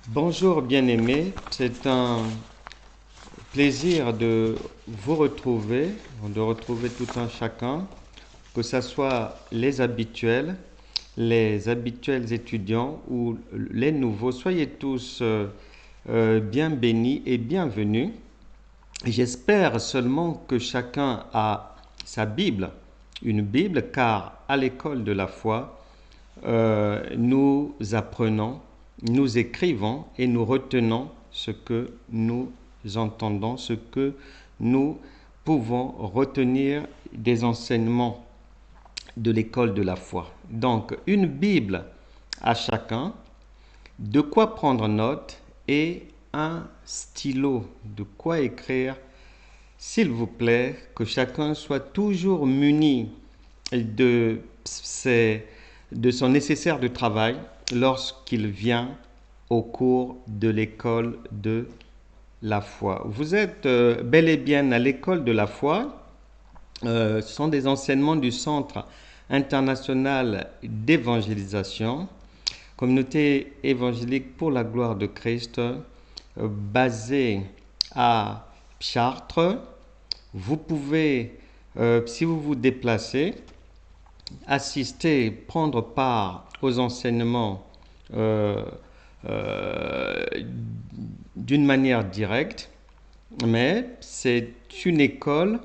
Bonjour bien-aimés, c'est un plaisir de vous retrouver, de retrouver tout un chacun, que ce soit les habituels étudiants ou les nouveaux. Soyez tous bien bénis et bienvenus. J'espère seulement que chacun a sa Bible, une Bible, car à l'école de la foi, nous apprenons, nous écrivons et nous retenons ce que nous entendons, ce que nous pouvons retenir des enseignements de l'école de la foi. Donc, une Bible à chacun, de quoi prendre note et un stylo, de quoi écrire. S'il vous plaît, que chacun soit toujours muni de, ses, de son nécessaire de travail lorsqu'il vient au cours de l'école de la foi. Vous êtes bel et bien à l'école de la foi. Ce sont des enseignements du Centre international d'évangélisation, communauté évangélique pour la gloire de Christ, basée à Chartres. Vous pouvez, si vous vous déplacez, assister, prendre part aux enseignements euh, d'une manière directe, mais c'est une école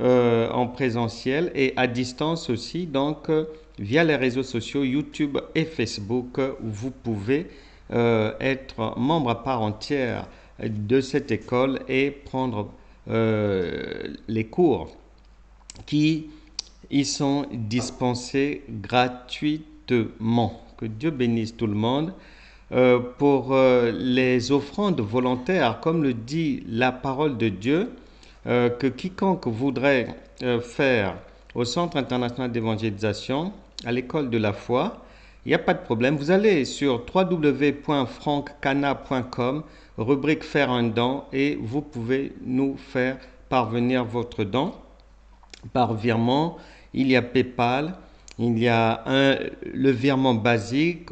en présentiel et à distance aussi, donc via les réseaux sociaux YouTube et Facebook, vous pouvez être membre à part entière de cette école et prendre les cours qui y sont dispensés gratuitement. Que Dieu bénisse tout le monde. Pour les offrandes volontaires, comme le dit la parole de Dieu, que quiconque voudrait faire au Centre international d'évangélisation, à l'école de la foi, il n'y a pas de problème. Vous allez sur www.franckcana.com, rubrique faire un don, et vous pouvez nous faire parvenir votre don par virement. Il y a PayPal, il y a le virement basique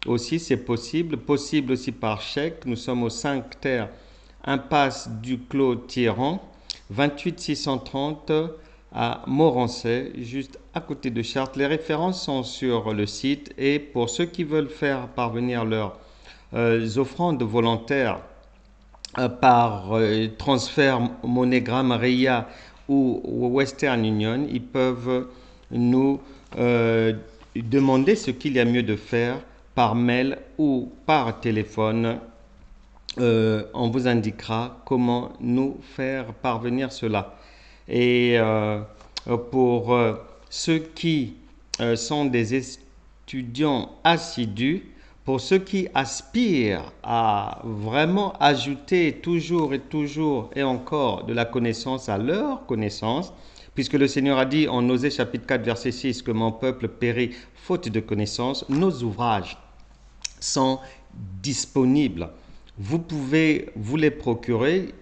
aussi, c'est possible. Possible aussi par chèque. Nous sommes au 5 terre, impasse du Clos Thieran, 28 630 à Morancet, juste à côté de Chartres. Les références sont sur le site et pour ceux qui veulent faire parvenir leurs offrandes volontaires par transfert MoneyGram, RIA ou Western Union, ils peuvent nous demander ce qu'il y a mieux de faire par mail ou par téléphone. On vous indiquera comment nous faire parvenir cela. Et pour ceux qui sont des étudiants assidus, pour ceux qui aspirent à vraiment ajouter toujours et encore de la connaissance à leur connaissance, puisque le Seigneur a dit en Osée chapitre 4 verset 6 que mon peuple périt faute de connaissance, nos ouvrages sont disponibles. Vous pouvez vous les procurer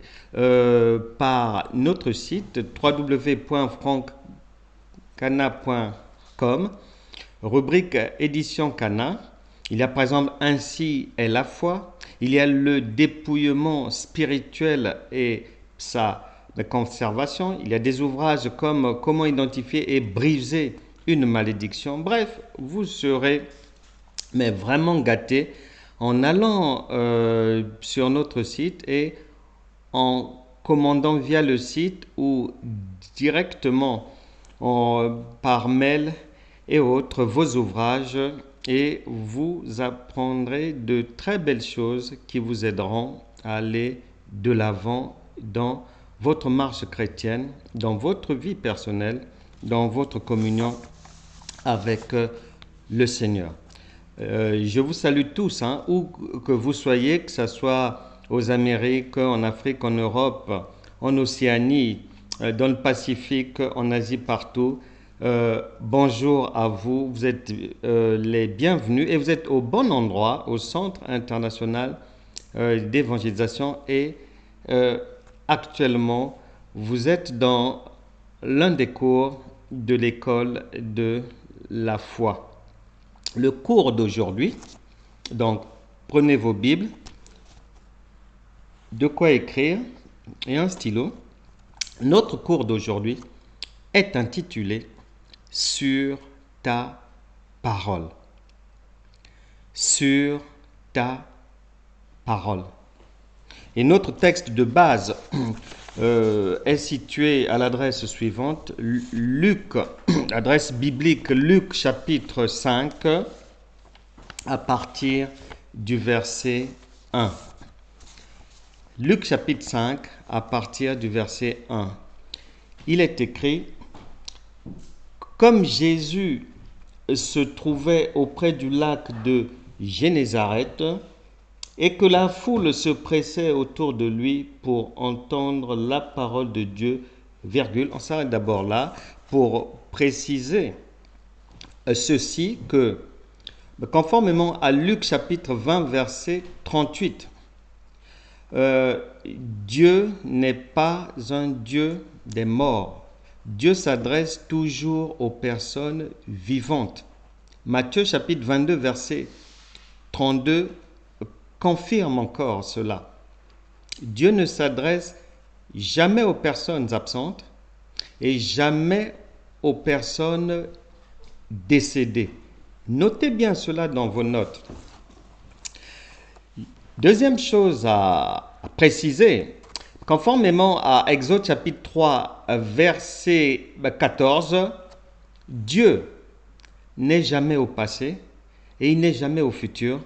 par notre site www.franckcana.com, rubrique édition Cana. Il y a par exemple Ainsi est la foi, il y a le dépouillement spirituel et sa conservation, il y a des ouvrages comme Comment identifier et briser une malédiction. Bref, vous serez mais vraiment gâtés en allant sur notre site et en commandant via le site ou directement par mail et autres vos ouvrages et vous apprendrez de très belles choses qui vous aideront à aller de l'avant dans votre marche chrétienne, dans votre vie personnelle, dans votre communion avec le Seigneur. Je vous salue tous, hein, où que vous soyez, que ce soit aux Amériques, en Afrique, en Europe, en Océanie, dans le Pacifique, en Asie, partout. Bonjour à vous, vous êtes les bienvenus et vous êtes au bon endroit, au Centre international d'évangélisation et actuellement, vous êtes dans l'un des cours de l'école de la foi. Le cours d'aujourd'hui, donc prenez vos Bibles de quoi écrire et un stylo. Notre cours d'aujourd'hui est intitulé « Sur ta parole ». Sur ta parole. Et notre texte de base est situé à l'adresse suivante, Luc, adresse biblique Luc chapitre 5, à partir du verset 1. Luc chapitre 5, à partir du verset 1. Il est écrit, comme Jésus se trouvait auprès du lac de Génézareth, et que la foule se pressait autour de lui pour entendre la parole de Dieu, virgule, on s'arrête d'abord là, pour préciser ceci, que conformément à Luc chapitre 20, verset 38, Dieu n'est pas un Dieu des morts. Dieu s'adresse toujours aux personnes vivantes. Matthieu chapitre 22, verset 32 confirme encore cela. Dieu ne s'adresse jamais aux personnes absentes et jamais aux personnes décédées. Notez bien cela dans vos notes. Deuxième chose à préciser, conformément à Exode chapitre 3, verset 14, Dieu n'est jamais au passé et il n'est jamais au futur.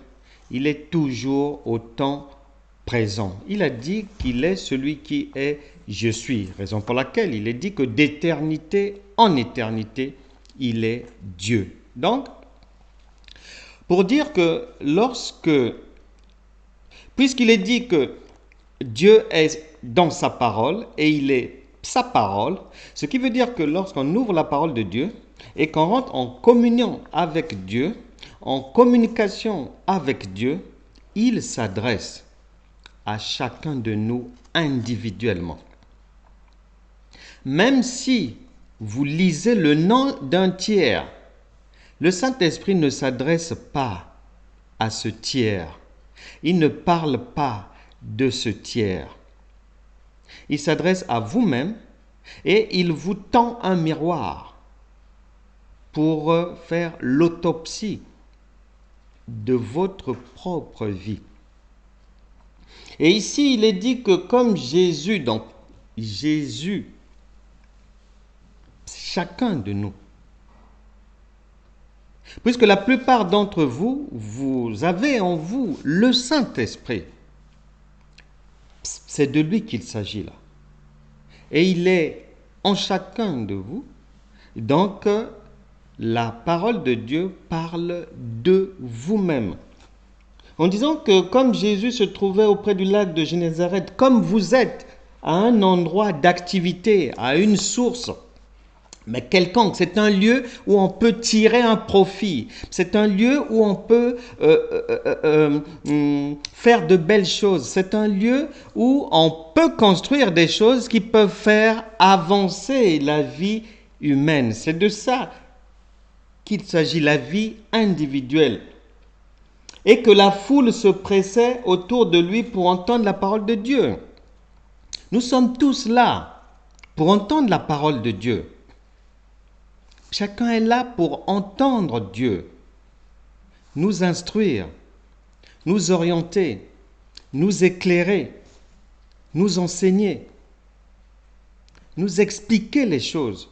Il est toujours au temps présent. Il a dit qu'il est celui qui est « je suis », raison pour laquelle il est dit que d'éternité en éternité, il est Dieu. Donc, pour dire que puisqu'il est dit que Dieu est dans sa parole et il est sa parole, ce qui veut dire que lorsqu'on ouvre la parole de Dieu et qu'on rentre en communion avec Dieu, en communication avec Dieu, il s'adresse à chacun de nous individuellement. Même si vous lisez le nom d'un tiers, le Saint-Esprit ne s'adresse pas à ce tiers. Il ne parle pas de ce tiers. Il s'adresse à vous-même et il vous tend un miroir pour faire l'autopsie de votre propre vie. Et ici, il est dit que comme Jésus, donc Jésus, chacun de nous, puisque la plupart d'entre vous, vous avez en vous le Saint-Esprit, c'est de lui qu'il s'agit là. Et il est en chacun de vous, donc la parole de Dieu parle de vous-même. En disant que comme Jésus se trouvait auprès du lac de Génézareth, comme vous êtes à un endroit d'activité, à une source, mais quelconque, c'est un lieu où on peut tirer un profit, c'est un lieu où on peut faire de belles choses, c'est un lieu où on peut construire des choses qui peuvent faire avancer la vie humaine. C'est de ça qu'il s'agit, la vie individuelle. Et que la foule se pressait autour de lui pour entendre la parole de Dieu. Nous sommes tous là pour entendre la parole de Dieu. Chacun est là pour entendre Dieu, nous instruire, nous orienter, nous éclairer, nous enseigner, nous expliquer les choses,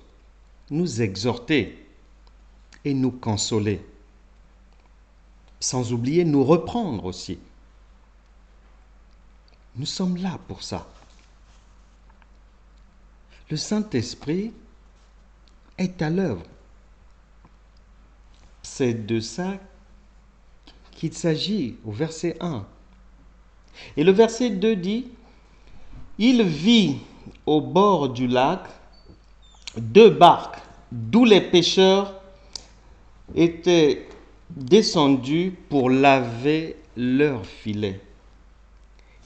nous exhorter et nous consoler. Sans oublier nous reprendre aussi. Nous sommes là pour ça. Le Saint-Esprit est à l'œuvre. C'est de ça qu'il s'agit au verset 1. Et le verset 2 dit, « Il vit au bord du lac 2 barques, d'où les pêcheurs étaient descendus pour laver leurs filets. »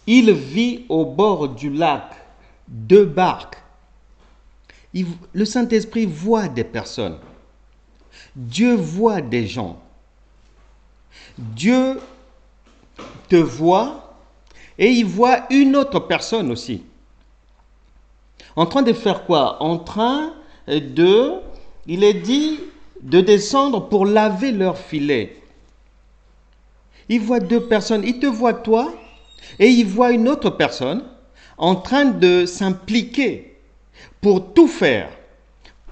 Il vit au bord du lac 2 barques. Le Saint-Esprit voit des personnes. Dieu voit des gens. Dieu te voit Et il voit une autre personne aussi. En train de faire quoi? En train de, il est dit, de descendre pour laver leur filet. Il voit deux personnes. Il te voit toi et il voit une autre personne en train de s'impliquer pour tout faire,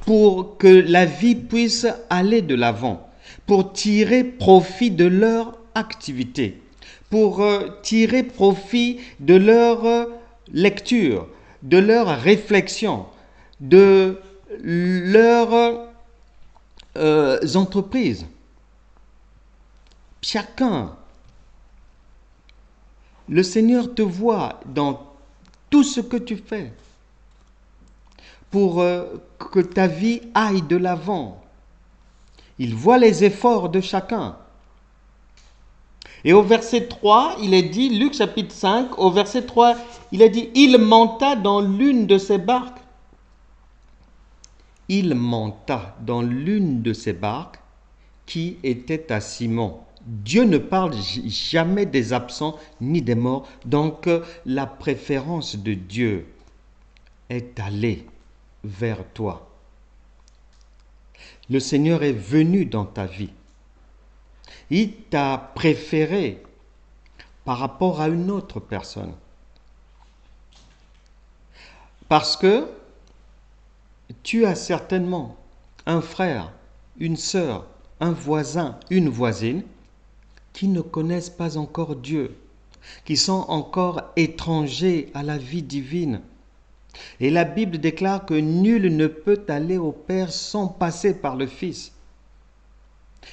pour que la vie puisse aller de l'avant, pour tirer profit de leur activité, pour tirer profit de leur lecture, de leur réflexion, de leurs entreprises. Chacun. Le Seigneur te voit dans tout ce que tu fais pour que ta vie aille de l'avant. Il voit les efforts de chacun. Et au verset 3, il est dit, Luc chapitre 5, au verset 3, il est dit, il monta dans l'une de ses barques. Il monta dans l'une de ses barques qui était à Simon. Dieu ne parle jamais des absents ni des morts. Donc la préférence de Dieu est allée vers toi. Le Seigneur est venu dans ta vie. Il t'a préféré par rapport à une autre personne. Parce que tu as certainement un frère, une sœur, un voisin, une voisine qui ne connaissent pas encore Dieu, qui sont encore étrangers à la vie divine. Et la Bible déclare que nul ne peut aller au Père sans passer par le Fils.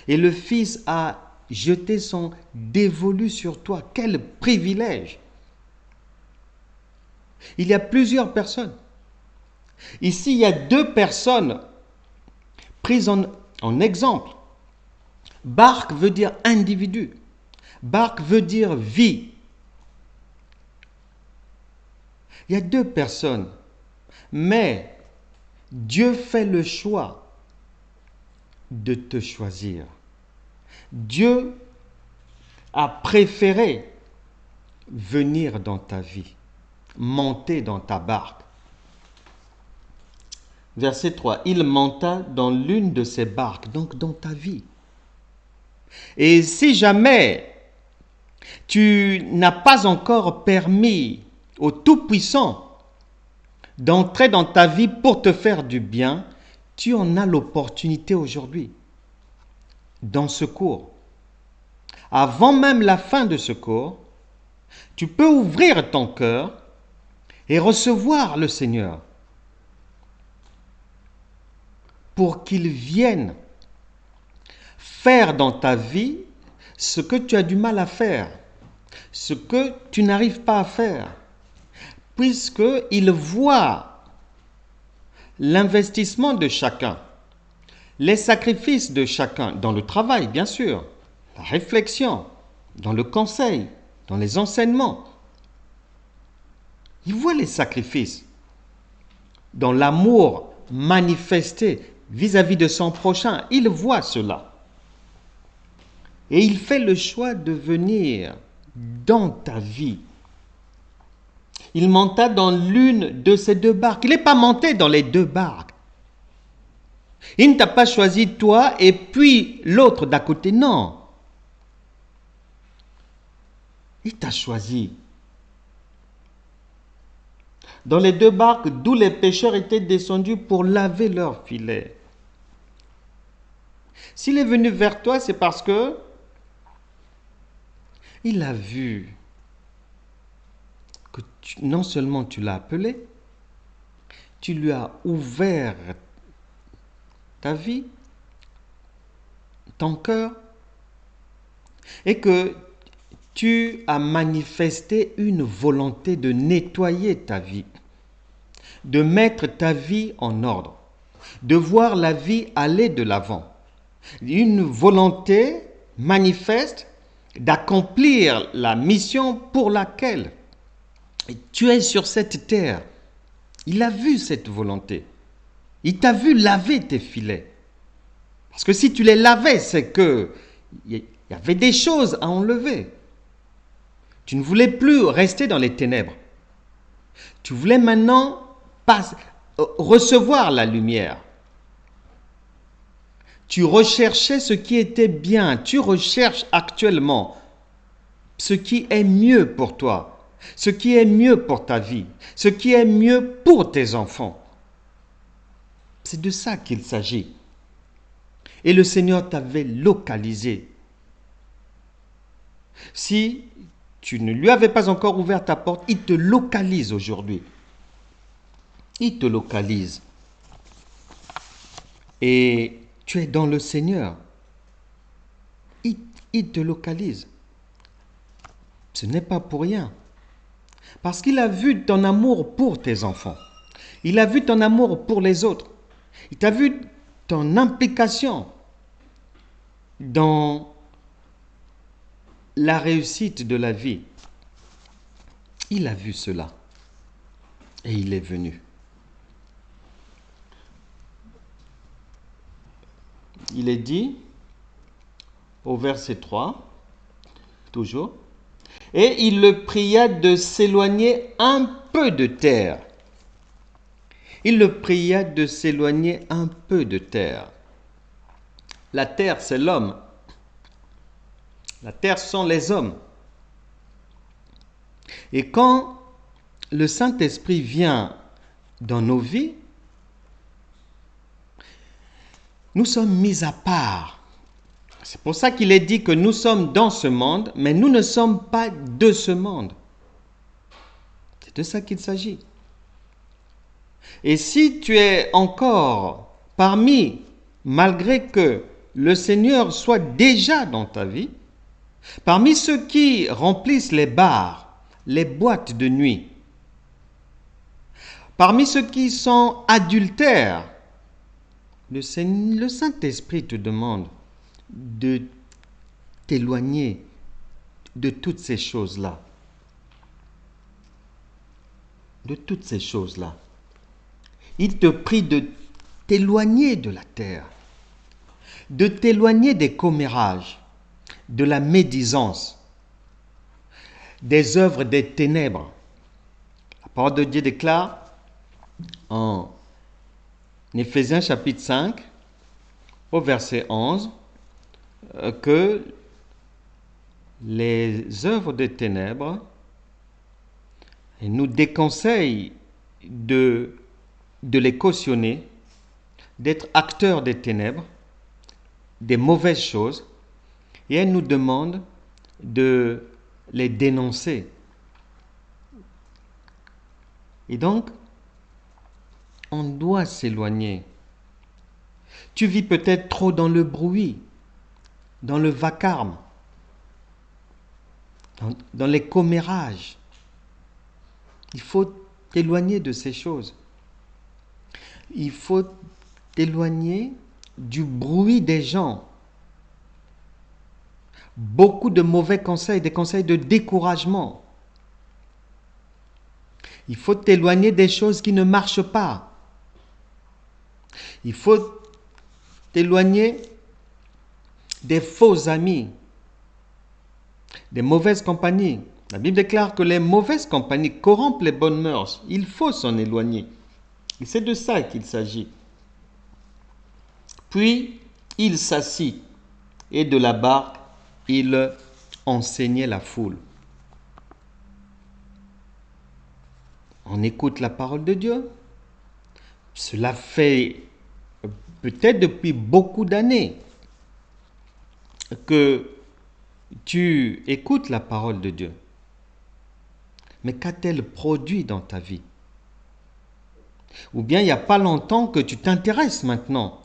Et le Fils a jeté son dévolu sur toi. Quel privilège! Il y a plusieurs personnes. Ici, il y a deux personnes prises en exemple. Barque veut dire individu. Barque veut dire vie. Il y a deux personnes. Mais Dieu fait le choix de te choisir. Dieu a préféré venir dans ta vie, monter dans ta barque. Verset 3. Il monta dans l'une de ses barques, donc dans ta vie. Et si jamais tu n'as pas encore permis au Tout-Puissant d'entrer dans ta vie pour te faire du bien, tu en as l'opportunité aujourd'hui, dans ce cours. Avant même la fin de ce cours, tu peux ouvrir ton cœur et recevoir le Seigneur pour qu'il vienne faire dans ta vie ce que tu as du mal à faire, ce que tu n'arrives pas à faire, puisqu'il voit l'investissement de chacun, les sacrifices de chacun, dans le travail bien sûr, la réflexion, dans le conseil, dans les enseignements. Il voit les sacrifices, dans l'amour manifesté vis-à-vis de son prochain. Il voit cela. Et il fait le choix de venir dans ta vie. Il monta dans l'une de ces deux barques. Il n'est pas monté dans les deux barques. Il ne t'a pas choisi toi et puis l'autre d'à côté, non. Il t'a choisi. Dans les deux barques d'où les pêcheurs étaient descendus pour laver leurs filets. S'il est venu vers toi, c'est parce que il a vu que non seulement tu l'as appelé, tu lui as ouvert ta vie, ton cœur, et que tu as manifesté une volonté de nettoyer ta vie, de mettre ta vie en ordre, de voir la vie aller de l'avant. Une volonté manifeste d'accomplir la mission pour laquelle tu es sur cette terre. Il a vu cette volonté. Il t'a vu laver tes filets. Parce que si tu les lavais, c'est que il y avait des choses à enlever. Tu ne voulais plus rester dans les ténèbres. Tu voulais maintenant recevoir la lumière. Tu recherchais ce qui était bien. Tu recherches actuellement ce qui est mieux pour toi, ce qui est mieux pour ta vie, ce qui est mieux pour tes enfants. C'est de ça qu'il s'agit. Et le Seigneur t'avait localisé. Si tu ne lui avais pas encore ouvert ta porte, il te localise aujourd'hui. Il te localise. Et tu es dans le Seigneur. Il te localise. Ce n'est pas pour rien. Parce qu'il a vu ton amour pour tes enfants. Il a vu ton amour pour les autres. Il a vu ton implication dans la réussite de la vie. Il a vu cela. Et il est venu. Il est dit au verset 3, toujours, et il le pria de s'éloigner un peu de terre. Il le pria de s'éloigner un peu de terre. La terre, c'est l'homme. La terre sont les hommes. Et quand le Saint-Esprit vient dans nos vies, nous sommes mis à part. C'est pour ça qu'il est dit que nous sommes dans ce monde, mais nous ne sommes pas de ce monde. C'est de ça qu'il s'agit. Et si tu es encore parmi, malgré que le Seigneur soit déjà dans ta vie, parmi ceux qui remplissent les bars, les boîtes de nuit, parmi ceux qui sont adultères, le Saint-Esprit te demande de t'éloigner de toutes ces choses-là. De toutes ces choses-là. Il te prie de t'éloigner de la terre, de t'éloigner des commérages, de la médisance, des œuvres des ténèbres. La parole de Dieu déclare en Éphésiens chapitre 5, au verset 11, que les œuvres des ténèbres, il nous déconseille de les cautionner, d'être acteurs des ténèbres, des mauvaises choses, et elle nous demande de les dénoncer. Et donc, on doit s'éloigner. Tu vis peut-être trop dans le bruit, dans le vacarme, dans les commérages. Il faut t'éloigner de ces choses. Il faut t'éloigner du bruit des gens. Beaucoup de mauvais conseils, des conseils de découragement. Il faut t'éloigner des choses qui ne marchent pas. Il faut t'éloigner des faux amis, des mauvaises compagnies. La Bible déclare que les mauvaises compagnies corrompent les bonnes mœurs. Il faut s'en éloigner. Et c'est de ça qu'il s'agit. Puis, il s'assit et de la barque, il enseignait la foule. On écoute la parole de Dieu. Cela fait peut-être depuis beaucoup d'années que tu écoutes la parole de Dieu. Mais qu'a-t-elle produit dans ta vie? Ou bien il n'y a pas longtemps que tu t'intéresses maintenant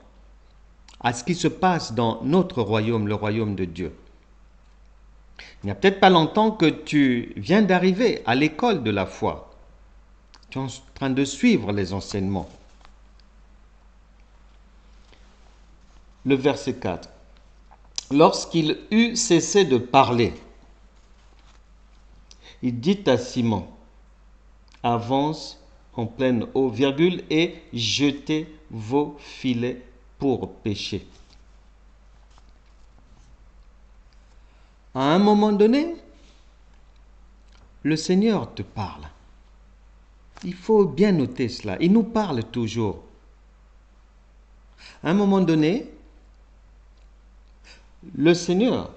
à ce qui se passe dans notre royaume, le royaume de Dieu. Il n'y a peut-être pas longtemps que tu viens d'arriver à l'école de la foi. Tu es en train de suivre les enseignements. Le verset 4. Lorsqu'il eut cessé de parler, il dit à Simon, avance en pleine eau, virgule, et jetez vos filets pour pêcher. À un moment donné, le Seigneur te parle. Il faut bien noter cela. Il nous parle toujours. À un moment donné, le Seigneur,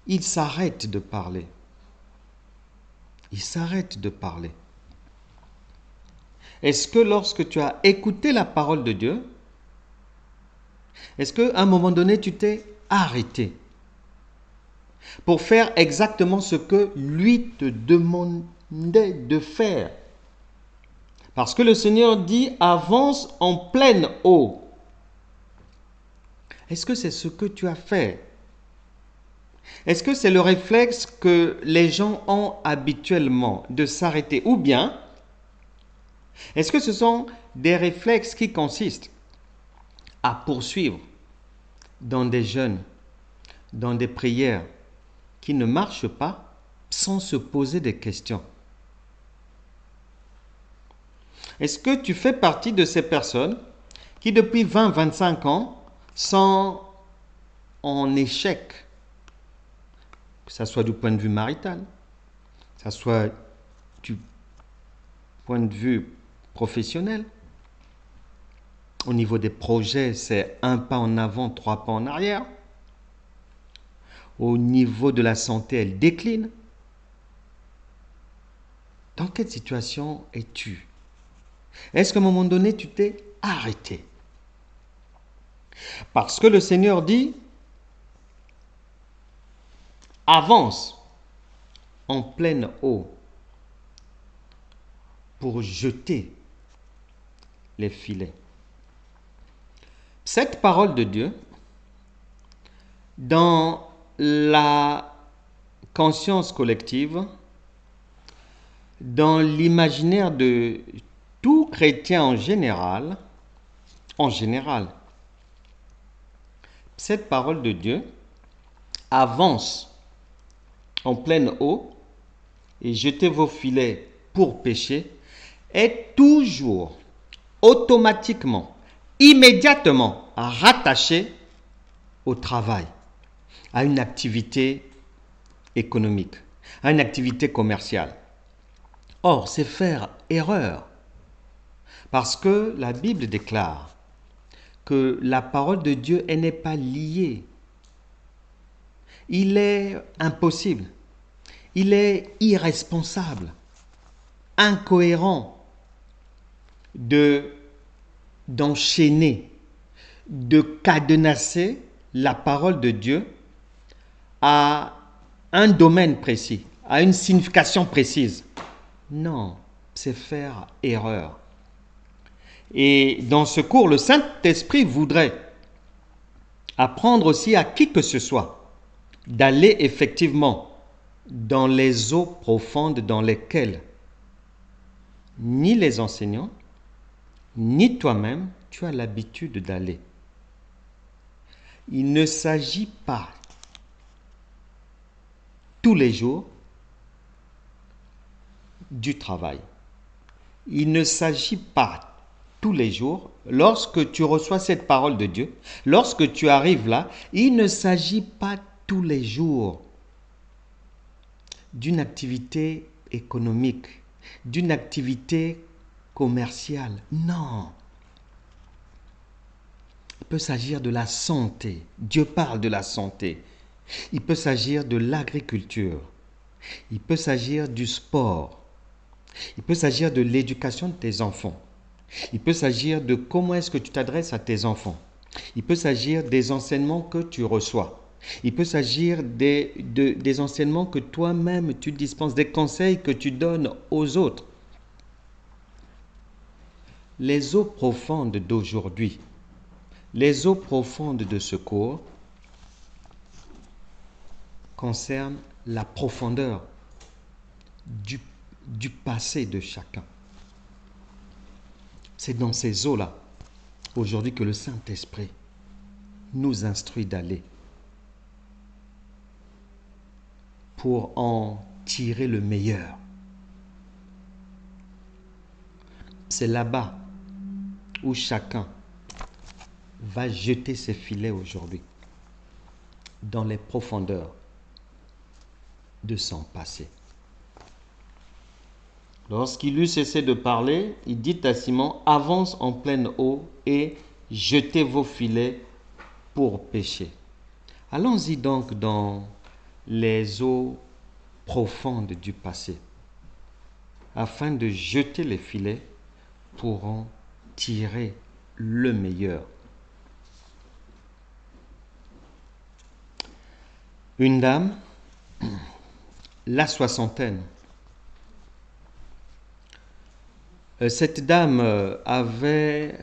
il s'arrête de parler. Il s'arrête de parler. Est-ce que lorsque tu as écouté la parole de Dieu, est-ce qu'à un moment donné, tu t'es arrêté pour faire exactement ce que lui te demandait de faire? Parce que le Seigneur dit, avance en pleine eau. Est-ce que c'est ce que tu as fait? Est-ce que c'est le réflexe que les gens ont habituellement de s'arrêter? Ou bien, est-ce que ce sont des réflexes qui consistent à poursuivre dans des jeûnes, dans des prières qui ne marchent pas sans se poser des questions? Est-ce que tu fais partie de ces personnes qui depuis 20-25 ans sont en échec, que ce soit du point de vue marital, que ce soit du point de vue professionnel? Au niveau des projets, c'est un pas en avant, 3 pas en arrière. Au niveau de la santé, elle décline. Dans quelle situation es-tu? Est-ce qu'à un moment donné, tu t'es arrêté? Parce que le Seigneur dit, avance en pleine eau pour jeter les filets. Cette parole de Dieu, dans la conscience collective, dans l'imaginaire de tout chrétien en général, cette parole de Dieu avance en pleine eau et jetez vos filets pour pêcher est toujours, automatiquement, immédiatement rattaché au travail, à une activité économique, à une activité commerciale. Or, c'est faire erreur, parce que la Bible déclare que la parole de Dieu, elle n'est pas liée. Il est impossible, il est irresponsable, incohérent d'enchaîner, de cadenasser la parole de Dieu à un domaine précis, à une signification précise. Non, c'est faire erreur. Et dans ce cours, le Saint-Esprit voudrait apprendre aussi à qui que ce soit d'aller effectivement dans les eaux profondes dans lesquelles ni les enseignants, ni toi-même, tu as l'habitude d'aller. Il ne s'agit pas tous les jours du travail. Il ne s'agit pas tous les jours, lorsque tu reçois cette parole de Dieu, lorsque tu arrives là, il ne s'agit pas tous les jours d'une activité économique, d'une activité commerciale. Non. Il peut s'agir de la santé. Dieu parle de la santé. Il peut s'agir de l'agriculture. Il peut s'agir du sport. Il peut s'agir de l'éducation de tes enfants. Il peut s'agir de comment est-ce que tu t'adresses à tes enfants. Il peut s'agir des enseignements que tu reçois. Il peut s'agir des enseignements que toi-même tu dispenses, des conseils que tu donnes aux autres. Les eaux profondes d'aujourd'hui, les eaux profondes de ce cours concernent la profondeur du passé de chacun. C'est dans ces eaux-là, aujourd'hui, que le Saint-Esprit nous instruit d'aller pour en tirer le meilleur. C'est là-bas où chacun va jeter ses filets aujourd'hui, dans les profondeurs de son passé. Lorsqu'il eut cessé de parler, il dit à Simon, avance en pleine eau et jetez vos filets pour pêcher. Allons-y donc dans les eaux profondes du passé, afin de jeter les filets pour en tirer le meilleur. Une dame, la soixantaine. Cette dame avait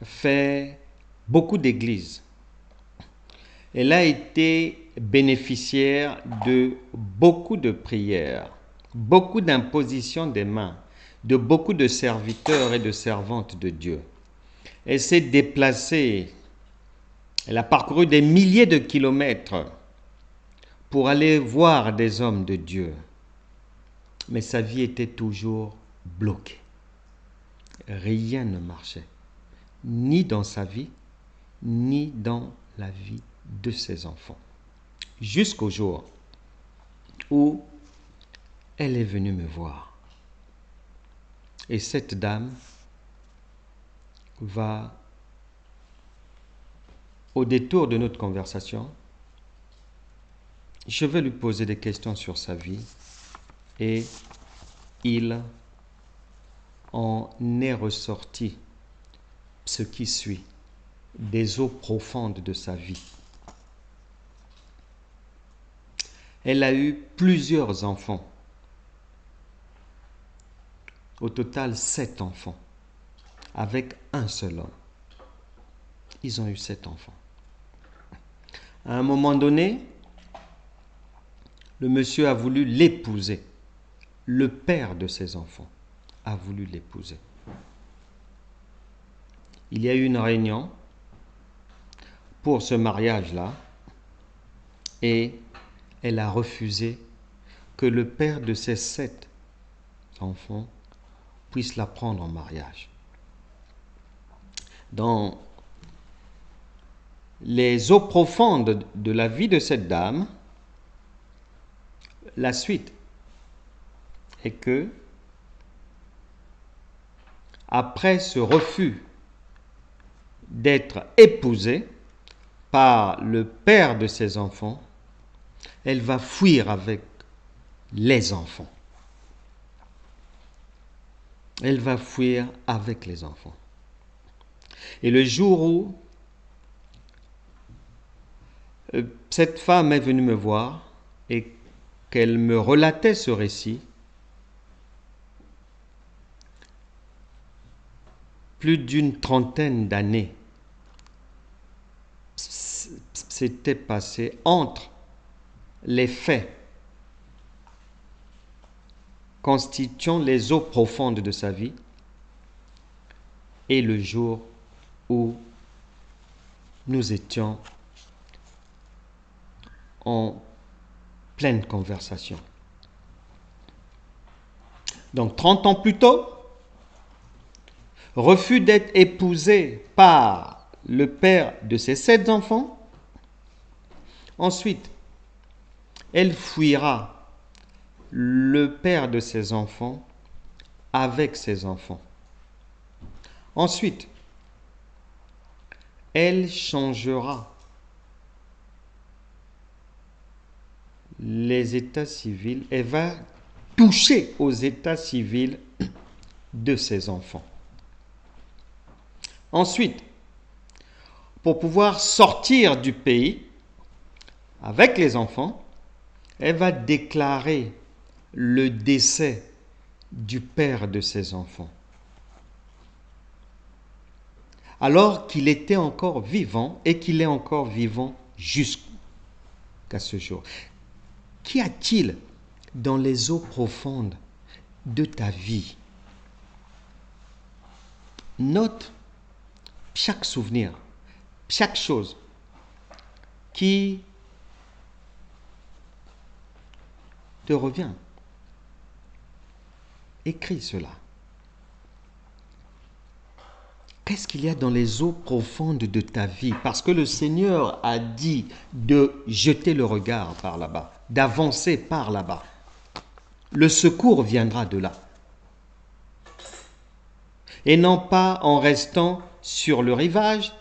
fait beaucoup d'églises. Elle a été bénéficiaire de beaucoup de prières, beaucoup d'impositions des mains, de beaucoup de serviteurs et de servantes de Dieu. Elle s'est déplacée, elle a parcouru des milliers de kilomètres pour aller voir des hommes de Dieu. Mais sa vie était toujours bloquée. Rien ne marchait, ni dans sa vie, ni dans la vie de ses enfants. Jusqu'au jour où elle est venue me voir. Et cette dame va, au détour de notre conversation, je vais lui poser des questions sur sa vie et il en est ressorti ce qui suit des eaux profondes de sa vie. Elle a eu plusieurs enfants. Au total, 7 enfants, avec un seul homme. Ils ont eu 7 enfants. À un moment donné, le monsieur a voulu l'épouser. Le père de ses enfants a voulu l'épouser. Il y a eu une réunion pour ce mariage-là et elle a refusé que le père de ses 7 enfants puisse la prendre en mariage. Dans les eaux profondes de la vie de cette dame, la suite est que, après ce refus d'être épousée par le père de ses enfants, elle va fuir avec les enfants. Elle va fuir avec les enfants. Et le jour où cette femme est venue me voir et qu'elle me relatait ce récit, plus d'une 30aine d'années s'était passé entre les faits constituant les eaux profondes de sa vie et le jour où nous étions en pleine conversation. Donc 30 ans plus tôt, refus d'être épousée par le père de ses 7 enfants. Ensuite, elle fuira le père de ses enfants avec ses enfants. Ensuite, elle changera les états civils et va toucher aux états civils de ses enfants. Ensuite, pour pouvoir sortir du pays avec les enfants, elle va déclarer le décès du père de ses enfants, alors qu'il était encore vivant et qu'il est encore vivant jusqu'à ce jour. Qu'y a-t-il dans les eaux profondes de ta vie? Note chaque souvenir, chaque chose qui te revient. Écris cela. Qu'est-ce qu'il y a dans les eaux profondes de ta vie? Parce que le Seigneur a dit de jeter le regard par là-bas, d'avancer par là-bas. Le secours viendra de là. et non pas en restant sur le rivage,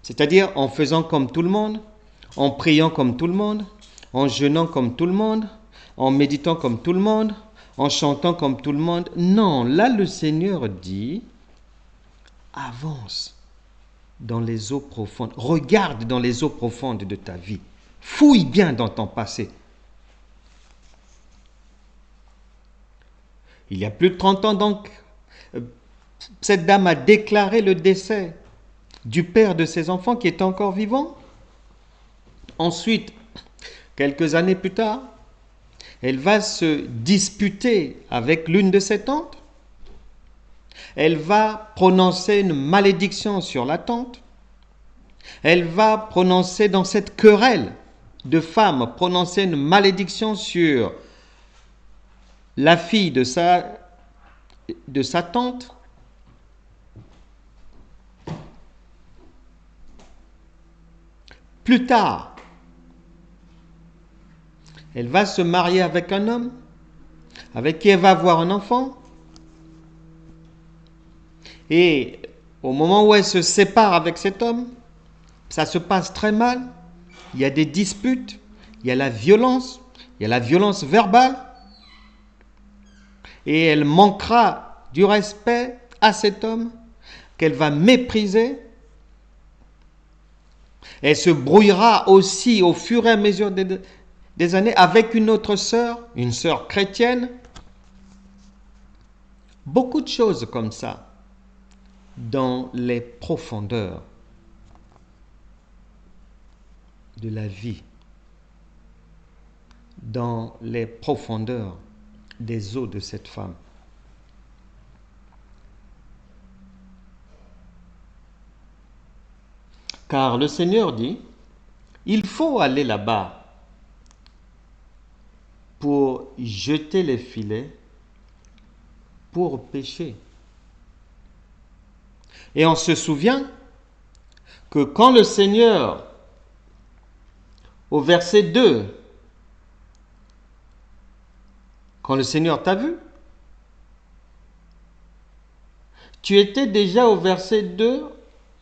c'est-à-dire en faisant comme tout le monde, en priant comme tout le monde, en jeûnant comme tout le monde, en méditant comme tout le monde, en chantant comme tout le monde. Non, là le Seigneur dit, avance dans les eaux profondes, regarde dans les eaux profondes de ta vie, fouille bien dans ton passé. Il y a plus de 30 ans donc, cette dame a déclaré le décès du père de ses enfants qui est encore vivant. Ensuite, quelques années plus tard, elle va se disputer avec l'une de ses tantes. Elle va prononcer une malédiction sur la tante. Elle va prononcer dans cette querelle de femmes, prononcer une malédiction sur la fille de sa tante. Plus tard, elle va se marier avec un homme avec qui elle va avoir un enfant. Et au moment où elle se sépare avec cet homme, ça se passe très mal. Il y a des disputes, il y a la violence verbale. Et elle manquera du respect à cet homme qu'elle va mépriser. Elle se brouillera aussi au fur et à mesure des années avec une autre sœur, une sœur chrétienne. Beaucoup de choses comme ça dans les profondeurs de la vie, dans les profondeurs des eaux de cette femme. Car le Seigneur dit, il faut aller là-bas pour jeter les filets, pour pêcher. Et on se souvient que quand le Seigneur, au verset 2, quand le Seigneur t'a vu, tu étais déjà au verset 2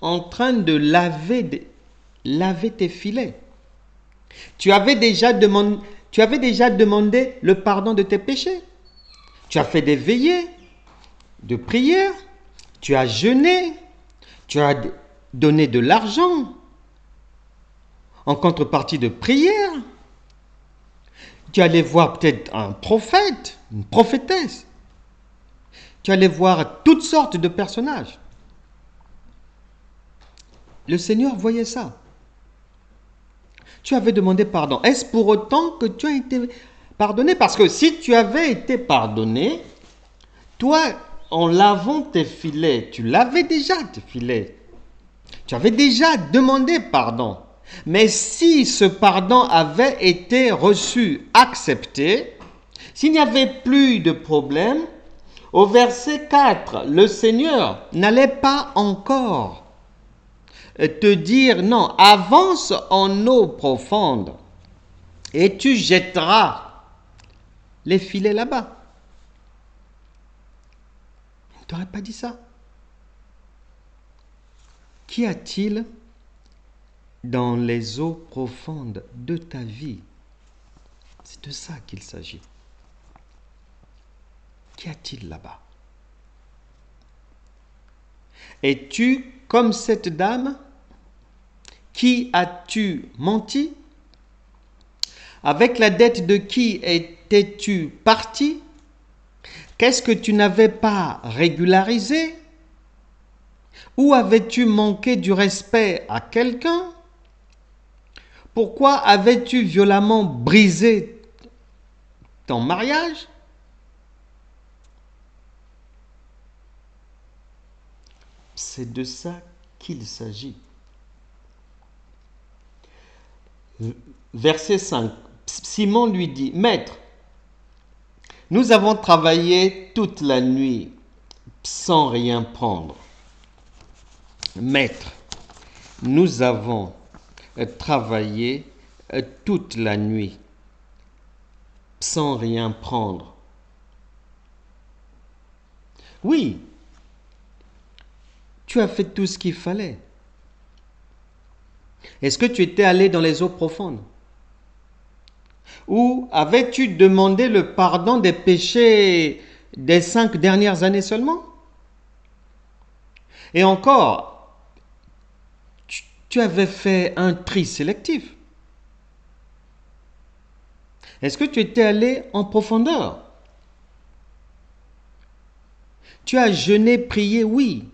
en train de laver tes filets. Tu avais déjà demandé le pardon de tes péchés. Tu as fait des veillées de prière. Tu as jeûné. Tu as donné de l'argent en contrepartie de prière. Tu allais voir peut-être un prophète, une prophétesse. Tu allais voir toutes sortes de personnages. Le Seigneur voyait ça. Tu avais demandé pardon. Est-ce pour autant que tu as été pardonné? Parce que si tu avais été pardonné, toi, en lavant tes filets, tu lavais déjà tes filets. Tu avais déjà demandé pardon. Mais si ce pardon avait été reçu, accepté, s'il n'y avait plus de problème, au verset 4, le Seigneur n'allait pas encore te dire non, avance en eau profonde et tu jetteras les filets là-bas. Il ne t'aurait pas dit ça. Qu'y a-t-il dans les eaux profondes de ta vie? C'est de ça qu'il s'agit. Qu'y a-t-il là-bas? Es-tu comme cette dame? Qui as-tu menti? Avec la dette de qui étais-tu parti? Qu'est-ce que tu n'avais pas régularisé? Ou avais-tu manqué du respect à quelqu'un? Pourquoi avais-tu violemment brisé ton mariage? C'est de ça qu'il s'agit. Verset 5. Simon lui dit, Maître, nous avons travaillé toute la nuit sans rien prendre. Maître, nous avons travaillé toute la nuit sans rien prendre. Oui, tu as fait tout ce qu'il fallait. Est-ce que tu étais allé dans les eaux profondes? Ou avais-tu demandé le pardon des péchés des 5 dernières années seulement? Et encore, tu avais fait un tri sélectif. Est-ce que tu étais allé en profondeur? Tu as jeûné, prié, oui.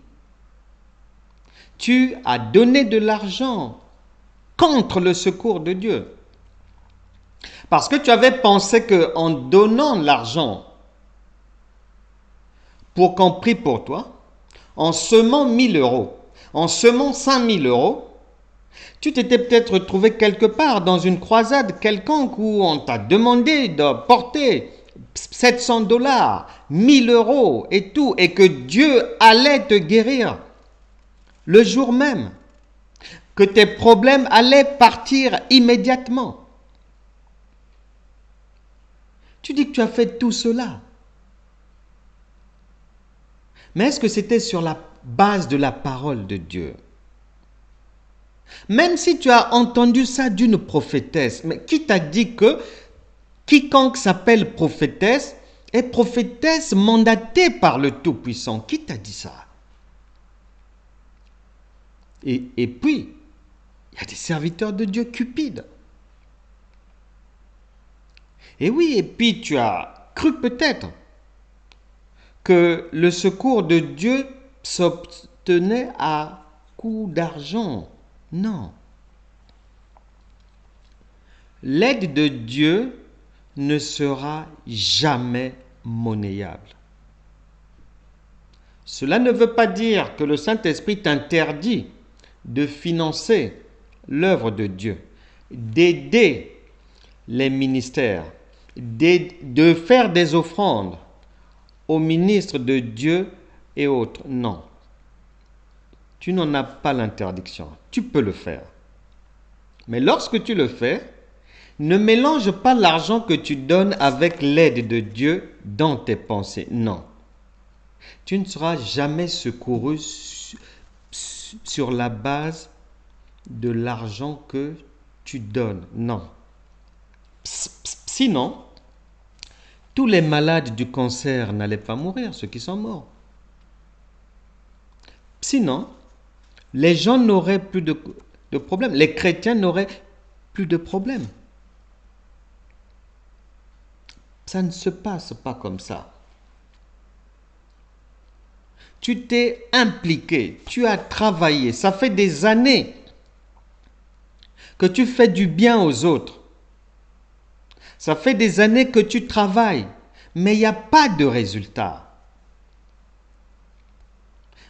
Tu as donné de l'argent contre le secours de Dieu. Parce que tu avais pensé qu'en donnant l'argent pour qu'on prie pour toi, en semant 1000 euros, en semant 5000 euros, tu t'étais peut-être retrouvé quelque part dans une croisade quelconque où on t'a demandé de porter 700 dollars, 1000 euros et tout, et que Dieu allait te guérir le jour même, que tes problèmes allaient partir immédiatement. Tu dis que tu as fait tout cela. Mais est-ce que c'était sur la base de la parole de Dieu? Même si tu as entendu ça d'une prophétesse, mais qui t'a dit que quiconque s'appelle prophétesse est prophétesse mandatée par le Tout-Puissant? Qui t'a dit ça? Et puis, il y a des serviteurs de Dieu cupides. Et oui, et puis tu as cru peut-être que le secours de Dieu s'obtenait à coup d'argent. Non. L'aide de Dieu ne sera jamais monnayable. Cela ne veut pas dire que le Saint-Esprit t'interdit de financer l'œuvre de Dieu, d'aider les ministères, de faire des offrandes aux ministres de Dieu et autres. Non. Tu n'en as pas l'interdiction. Tu peux le faire. Mais lorsque tu le fais, ne mélange pas l'argent que tu donnes avec l'aide de Dieu dans tes pensées. Non. Tu ne seras jamais secouru sur la base de l'argent que tu donnes. Non. Sinon, tous les malades du cancer n'allaient pas mourir, ceux qui sont morts. Sinon, les gens n'auraient plus de problèmes. Les chrétiens n'auraient plus de problèmes. Ça ne se passe pas comme ça. Tu t'es impliqué, tu as travaillé, ça fait des années que tu fais du bien aux autres. Ça fait des années que tu travailles, mais il n'y a pas de résultat.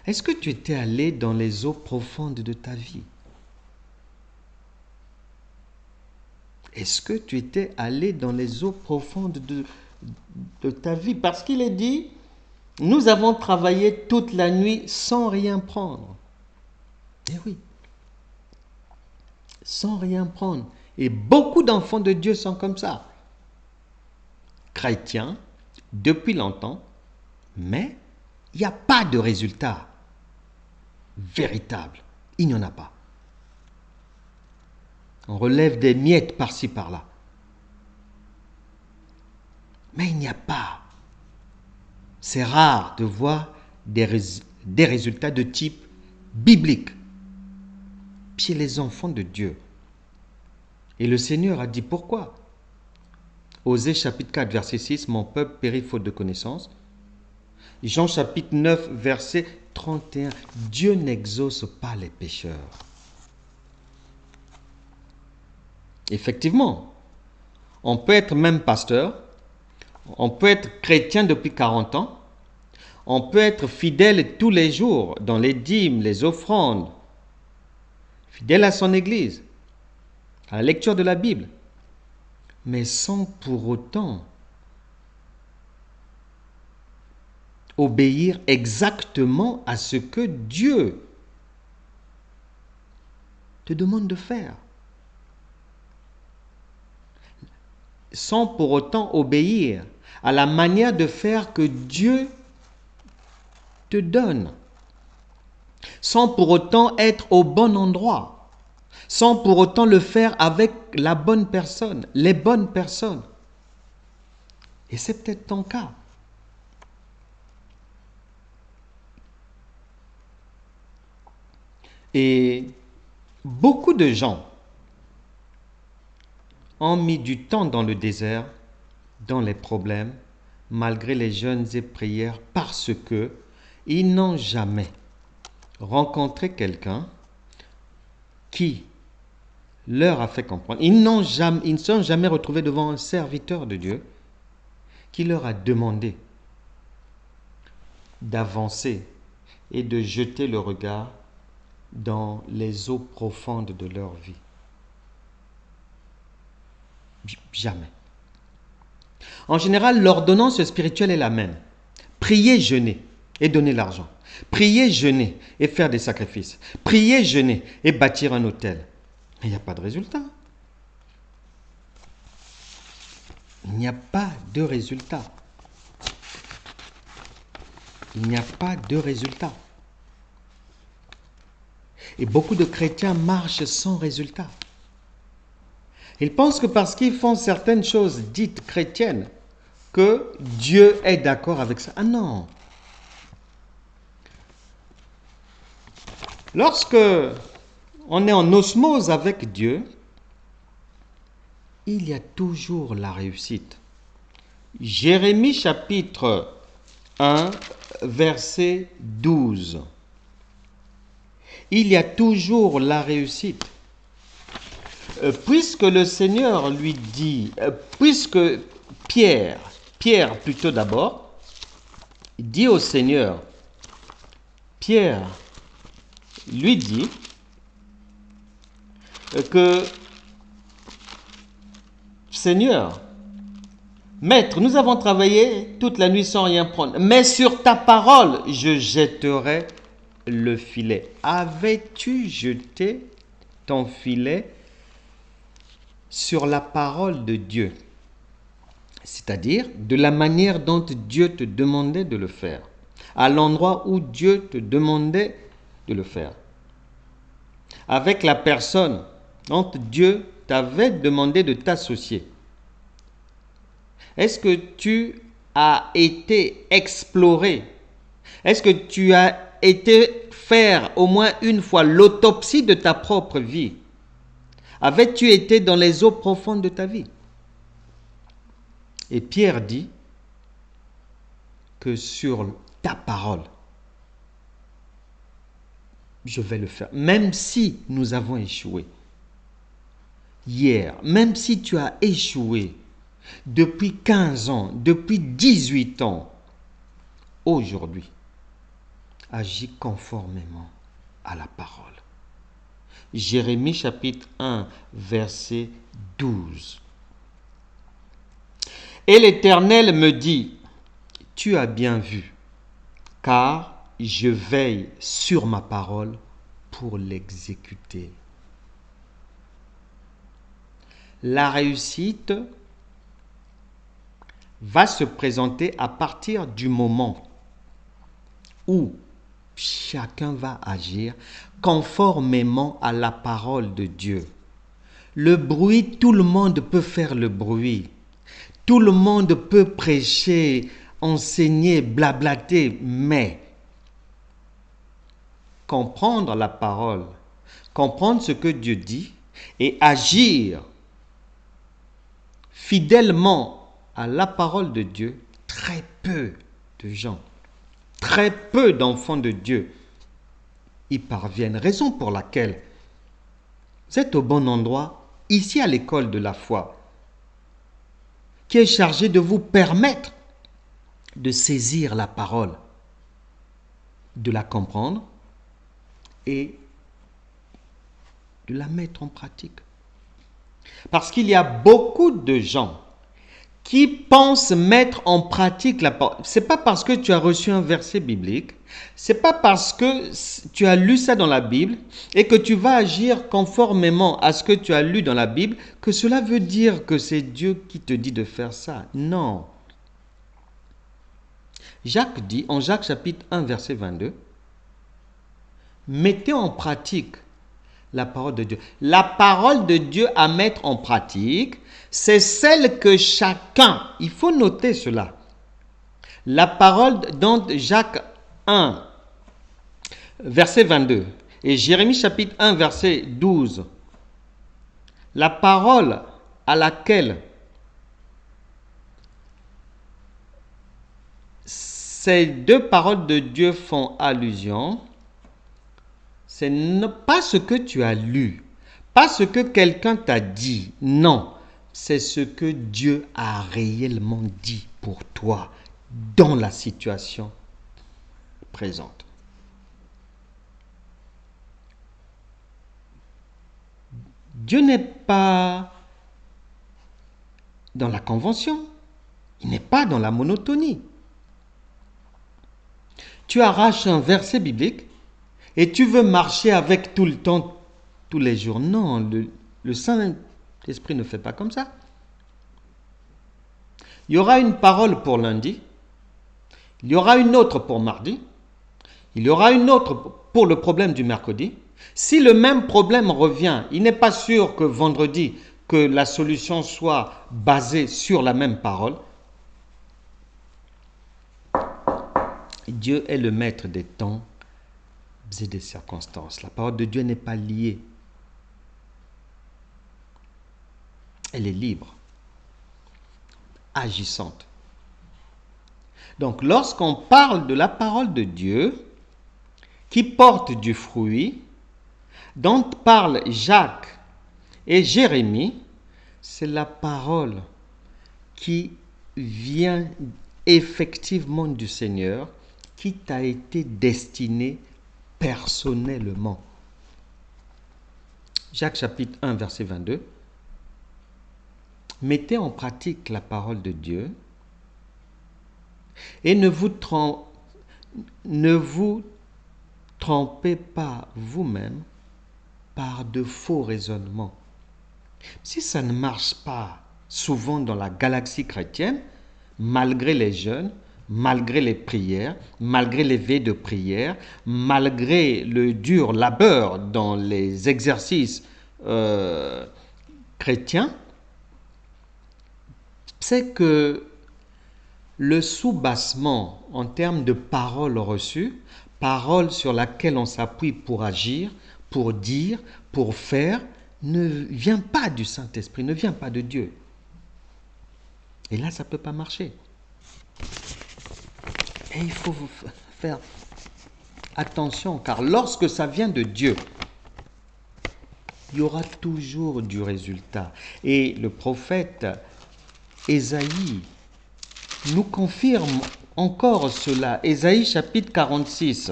Est-ce que tu étais allé dans les eaux profondes de ta vie? Est-ce que tu étais allé dans les eaux profondes de ta vie? Parce qu'il est dit, nous avons travaillé toute la nuit sans rien prendre. Eh oui. Sans rien prendre. Et beaucoup d'enfants de Dieu sont comme ça. Chrétiens, depuis longtemps, mais il n'y a pas de résultat véritable. Il n'y en a pas. On relève des miettes par-ci, par-là. Mais il n'y a pas. C'est rare de voir des résultats de type biblique chez les enfants de Dieu. Et le Seigneur a dit pourquoi. Osée chapitre 4, verset 6, mon peuple périt faute de connaissance. Jean chapitre 9, verset 31, Dieu n'exauce pas les pécheurs. Effectivement, on peut être même pasteur, on peut être chrétien depuis 40 ans, on peut être fidèle tous les jours dans les dîmes, les offrandes, fidèle à son église, à la lecture de la Bible, mais sans pour autant obéir exactement à ce que Dieu te demande de faire. Sans pour autant obéir à la manière de faire que Dieu te donne. sans pour autant être au bon endroit, sans pour autant le faire avec la bonne personne, les bonnes personnes. Et c'est peut-être ton cas. Et beaucoup de gens ont mis du temps dans le désert, dans les problèmes, malgré les jeûnes et prières, parce que ils n'ont jamais rencontré quelqu'un qui leur a fait comprendre. Ils ne sont jamais retrouvés devant un serviteur de Dieu qui leur a demandé d'avancer et de jeter le regard dans les eaux profondes de leur vie. Jamais. En général, l'ordonnance spirituelle est la même. Prier, jeûner et donner l'argent. Prier, jeûner et faire des sacrifices. Prier, jeûner et bâtir un autel. Mais il n'y a pas de résultat. Il n'y a pas de résultat. Il n'y a pas de résultat. Et beaucoup de chrétiens marchent sans résultat. Ils pensent que parce qu'ils font certaines choses dites chrétiennes, que Dieu est d'accord avec ça. Ah non. Lorsque on est en osmose avec Dieu, il y a toujours la réussite. Jérémie chapitre 1, verset 12. Il y a toujours la réussite. Puisque le Seigneur lui dit, puisque Pierre plutôt d'abord, dit au Seigneur, Pierre lui dit que Seigneur, Maître, nous avons travaillé toute la nuit sans rien prendre, mais sur ta parole, je jetterai le filet. Avais-tu jeté ton filet sur la parole de Dieu? C'est-à-dire de la manière dont Dieu te demandait de le faire, à l'endroit où Dieu te demandait de le faire, avec la personne dont Dieu t'avait demandé de t'associer. Est-ce que tu as été exploré? Est-ce que tu as été faire au moins une fois l'autopsie de ta propre vie? Avais-tu été dans les eaux profondes de ta vie? Et Pierre dit que sur ta parole, je vais le faire. Même si nous avons échoué hier, même si tu as échoué depuis 15 ans, depuis 18 ans, aujourd'hui, agis conformément à la parole. Jérémie chapitre 1, verset 12. Et l'Éternel me dit, tu as bien vu, car je veille sur ma parole pour l'exécuter. La réussite va se présenter à partir du moment où chacun va agir conformément à la parole de Dieu. Le bruit, tout le monde peut faire le bruit. Tout le monde peut prêcher, enseigner, blablater, mais comprendre la parole, comprendre ce que Dieu dit et agir fidèlement à la parole de Dieu, très peu de gens, très peu d'enfants de Dieu y parviennent. Raison pour laquelle vous êtes au bon endroit, ici à l'école de la foi, qui est chargé de vous permettre de saisir la parole, de la comprendre et de la mettre en pratique. Parce qu'il y a beaucoup de gens qui pensent mettre en pratique la parole. Ce n'est pas parce que tu as reçu un verset biblique, ce n'est pas parce que tu as lu ça dans la Bible et que tu vas agir conformément à ce que tu as lu dans la Bible que cela veut dire que c'est Dieu qui te dit de faire ça. Non. Jacques dit, en Jacques chapitre 1, verset 22, Mettez en pratique la parole de Dieu. La parole de Dieu à mettre en pratique, c'est celle que chacun, il faut noter cela. La parole dans Jacques 1, verset 22, et Jérémie chapitre 1, verset 12. La parole à laquelle ces deux paroles de Dieu font allusion, c'est pas ce que tu as lu, pas ce que quelqu'un t'a dit, non, c'est ce que Dieu a réellement dit pour toi dans la situation présente. Dieu n'est pas dans la convention, il n'est pas dans la monotonie. Tu arraches un verset biblique et tu veux marcher avec tout le temps, tous les jours. Non, le Saint-Esprit ne fait pas comme ça. Il y aura une parole pour lundi, il y aura une autre pour mardi, il y aura une autre pour le problème du mercredi. Si le même problème revient, il n'est pas sûr que vendredi, que la solution soit basée sur la même parole. Dieu est le maître des temps et des circonstances. La parole de Dieu n'est pas liée. Elle est libre, agissante. Donc, lorsqu'on parle de la parole de Dieu, qui porte du fruit, dont parlent Jacques et Jérémie, c'est la parole qui vient effectivement du Seigneur, qui t'a été destinée personnellement. Jacques chapitre 1, verset 22. Mettez en pratique la parole de Dieu et ne vous trompez pas vous-même par de faux raisonnements. Si ça ne marche pas souvent dans la galaxie chrétienne, malgré les jeûnes, malgré les prières, malgré les veilles de prière, malgré le dur labeur dans les exercices chrétiens, c'est que le soubassement en termes de paroles reçues, paroles sur laquelle on s'appuie pour agir, pour dire, pour faire, ne vient pas du Saint-Esprit, ne vient pas de Dieu. Et là, ça ne peut pas marcher. Et il faut faire attention, car lorsque ça vient de Dieu, il y aura toujours du résultat. Et le prophète Ésaïe nous confirme encore cela. Ésaïe chapitre 46.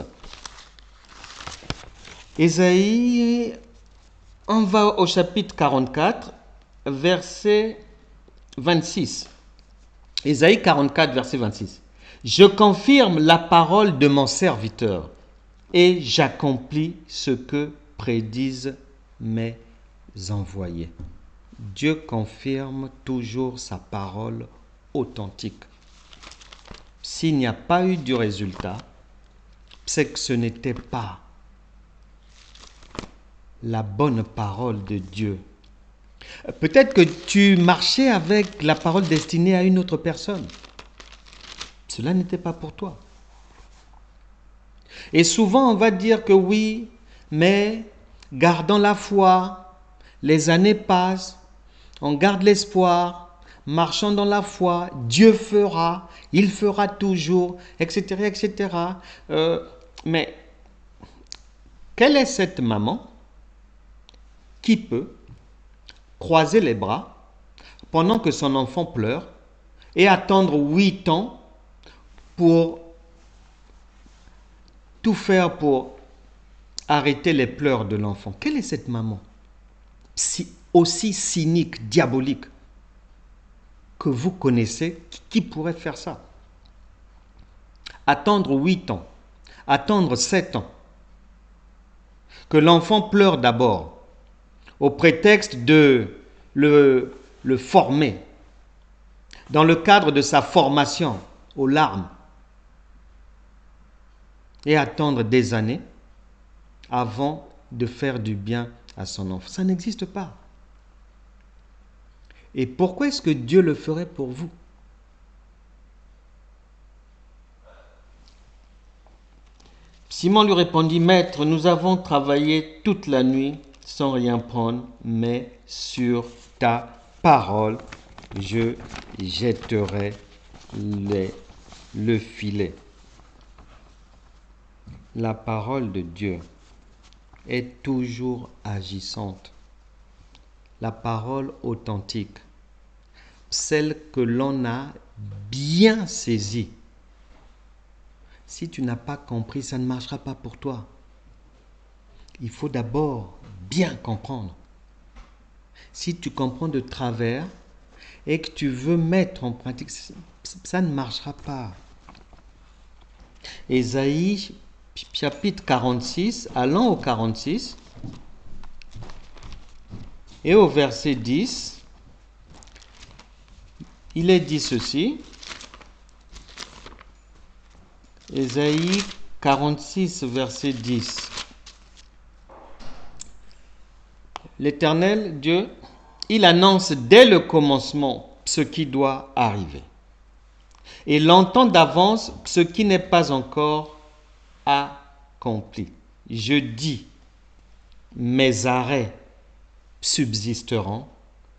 Ésaïe, on va au chapitre 44, verset 26. Ésaïe 44, verset 26. Je confirme la parole de mon serviteur et j'accomplis ce que prédisent mes envoyés. Dieu confirme toujours sa parole authentique. S'il n'y a pas eu du résultat, c'est que ce n'était pas la bonne parole de Dieu. Peut-être que tu marchais avec la parole destinée à une autre personne. Cela n'était pas pour toi. Et souvent, on va dire que oui, mais gardons la foi, les années passent, on garde l'espoir, marchons dans la foi, Dieu fera, il fera toujours, etc., etc. Mais quelle est cette maman qui peut croiser les bras pendant que son enfant pleure et attendre 8 ans pour tout faire pour arrêter les pleurs de l'enfant? Quelle est cette maman aussi cynique, diabolique que vous connaissez, qui pourrait faire ça? Attendre 8 ans, attendre 7 ans, que l'enfant pleure d'abord, au prétexte de le former, dans le cadre de sa formation aux larmes, et attendre des années avant de faire du bien à son enfant. Ça n'existe pas. Et pourquoi est-ce que Dieu le ferait pour vous? Simon lui répondit, Maître, nous avons travaillé toute la nuit sans rien prendre, mais sur ta parole, je jetterai le filet. La parole de Dieu est toujours agissante. La parole authentique, celle que l'on a bien saisie. Si tu n'as pas compris, ça ne marchera pas pour toi. Il faut d'abord bien comprendre. Si tu comprends de travers et que tu veux mettre en pratique, ça ne marchera pas. Ésaïe chapitre 46, allant au 46 et au verset 10, il est dit ceci. Ésaïe 46, verset 10. L'Éternel Dieu, il annonce dès le commencement ce qui doit arriver. Et l'entend d'avance ce qui n'est pas encore accompli. Je dis, mes arrêts subsisteront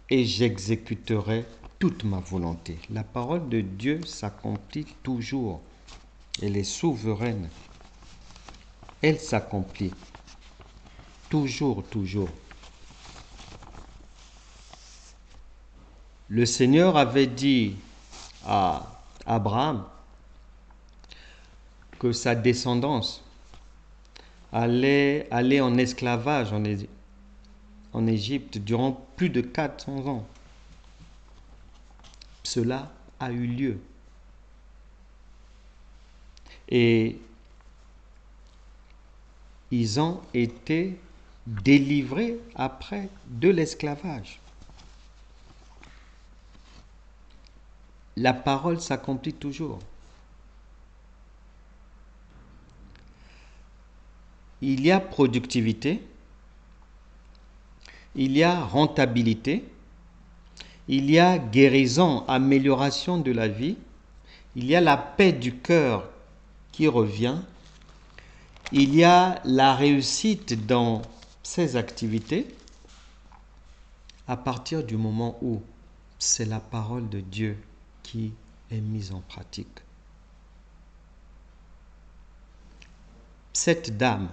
et j'exécuterai toute ma volonté. La parole de Dieu s'accomplit toujours. Elle est souveraine. Elle s'accomplit. Toujours, toujours. Le Seigneur avait dit à Abraham que sa descendance allait aller en esclavage en Égypte durant plus de 400 ans. Cela a eu lieu. Et ils ont été délivrés après de l'esclavage. La parole s'accomplit toujours. Il y a productivité, il y a rentabilité, il y a guérison, amélioration de la vie, il y a la paix du cœur qui revient, il y a la réussite dans ces activités à partir du moment où c'est la parole de Dieu qui est mise en pratique. Cette dame,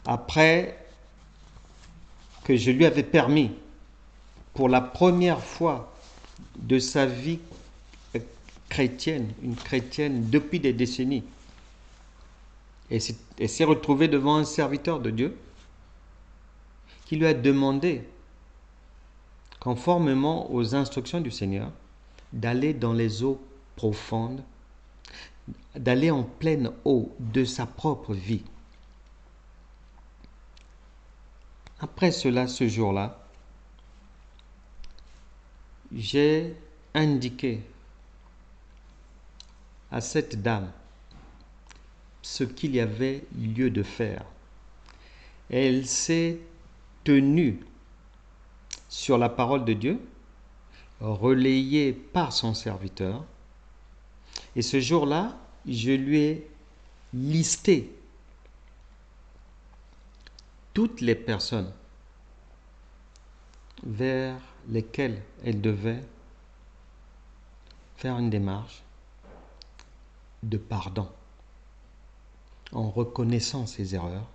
après que je lui avais permis, pour la première fois de sa vie chrétienne, une chrétienne depuis des décennies, et s'est retrouvée devant un serviteur de Dieu qui lui a demandé, conformément aux instructions du Seigneur, d'aller dans les eaux profondes, d'aller en pleine eau de sa propre vie. Après cela, ce jour-là, j'ai indiqué à cette dame ce qu'il y avait lieu de faire. Elle s'est tenue sur la parole de Dieu, relayée par son serviteur. Et ce jour-là, je lui ai listé toutes les personnes vers lesquelles elle devait faire une démarche de pardon, en reconnaissant ses erreurs,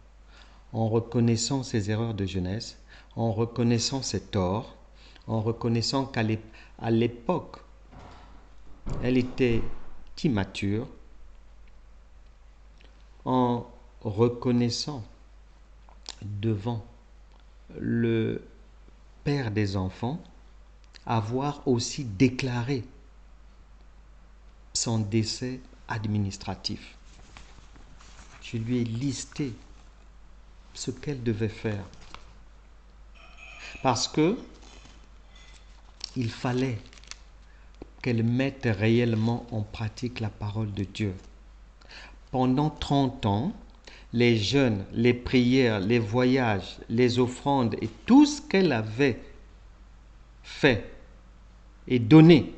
en reconnaissant ses erreurs de jeunesse, en reconnaissant ses torts, en reconnaissant qu'à l'époque, elle était immature, en reconnaissant devant le père des enfants avoir aussi déclaré son décès administratif. Je lui ai listé ce qu'elle devait faire. Parce que il fallait qu'elle mette réellement en pratique la parole de Dieu. Pendant 30 ans, les jeûnes, les prières, les voyages, les offrandes et tout ce qu'elle avait fait et donné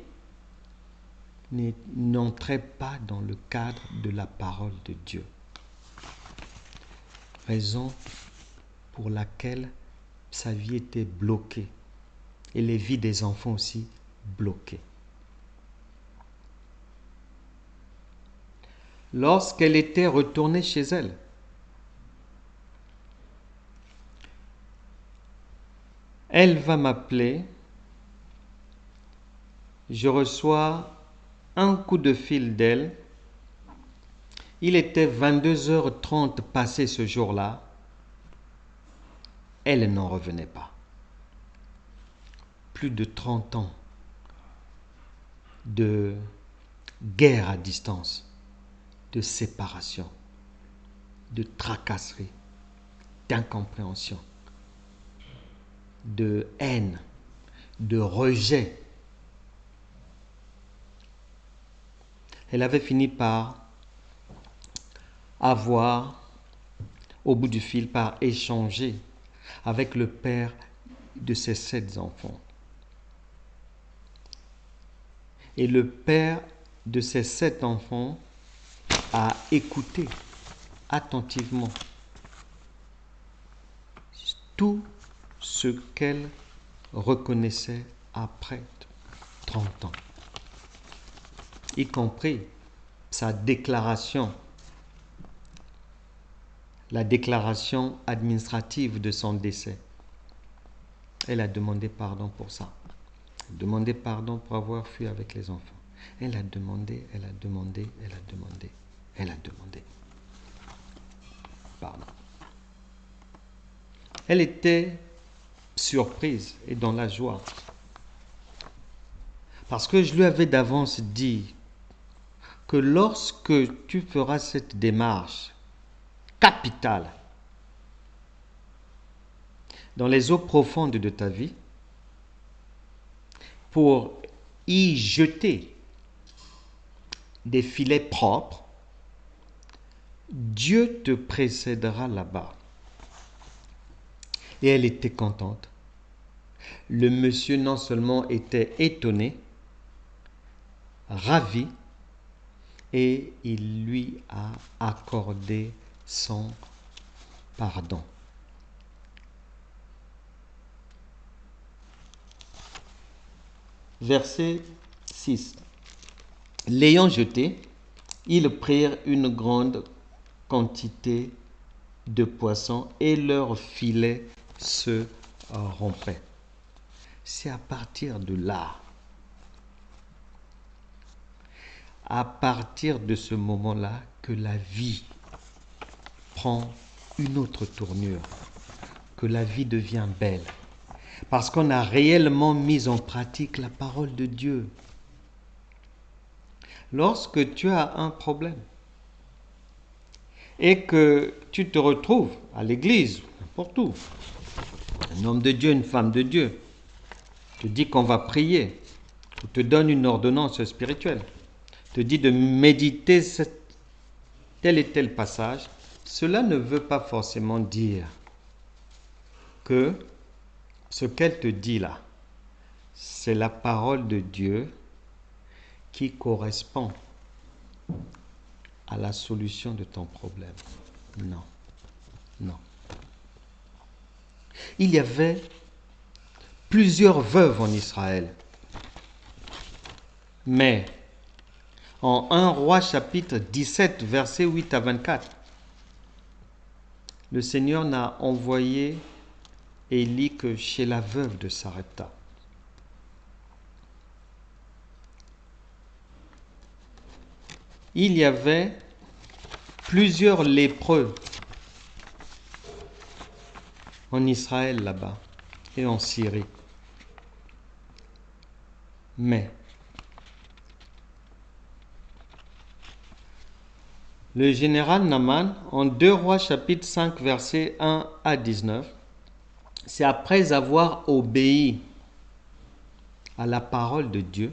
n'entrait pas dans le cadre de la parole de Dieu. Raison pour laquelle sa vie était bloquée et les vies des enfants aussi bloquées. Lorsqu'elle était retournée chez elle, elle va m'appeler, je reçois un coup de fil d'elle. Il était 22h30 passé ce jour-là. Elle n'en revenait pas. Plus de 30 ans de guerre à distance, de séparation, de tracasserie, d'incompréhension, de haine, de rejet. Elle avait fini par avoir, au bout du fil, par échanger avec le père de ses 7 enfants. Et le père de ses 7 enfants a écouté attentivement tout ce qu'elle reconnaissait après 30 ans, y compris sa déclaration, la déclaration administrative de son décès. Elle a demandé pardon pour ça. Demandé pardon pour avoir fui avec les enfants. Elle a demandé pardon. Elle était surprise et dans la joie. Parce que je lui avais d'avance dit que lorsque tu feras cette démarche capitale dans les eaux profondes de ta vie, pour y jeter des filets propres, Dieu te précédera là-bas. Et elle était contente. Le monsieur non seulement était étonné, ravi, et il lui a accordé son pardon. Verset 6. L'ayant jeté, ils prirent une grande quantité de poissons et leur filet se rompait. C'est à partir de là, à partir de ce moment-là, que la vie prend une autre tournure, que la vie devient belle. Parce qu'on a réellement mis en pratique la parole de Dieu. Lorsque tu as un problème et que tu te retrouves à l'église, n'importe où, un homme de Dieu, une femme de Dieu, te dit qu'on va prier, ou te donne une ordonnance spirituelle, te dit de méditer tel et tel passage, cela ne veut pas forcément dire que ce qu'elle te dit là, c'est la parole de Dieu qui correspond à la solution de ton problème. Non, non. Il y avait plusieurs veuves en Israël. Mais en 1 Roi chapitre 17, versets 8 à 24, le Seigneur n'a envoyé Élie que chez la veuve de Sarepta. Il y avait plusieurs lépreux en Israël là-bas et en Syrie. Mais le général Naaman, en 2 Rois chapitre 5, versets 1 à 19, c'est après avoir obéi à la parole de Dieu,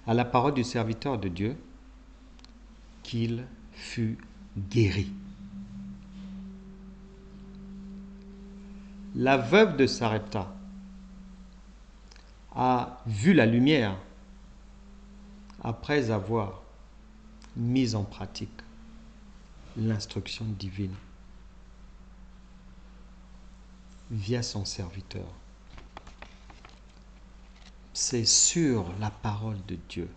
à la parole du serviteur de Dieu, qu'il fut guéri. La veuve de Sarepta a vu la lumière après avoir mis en pratique l'instruction divine via son serviteur. C'est sur la parole de Dieu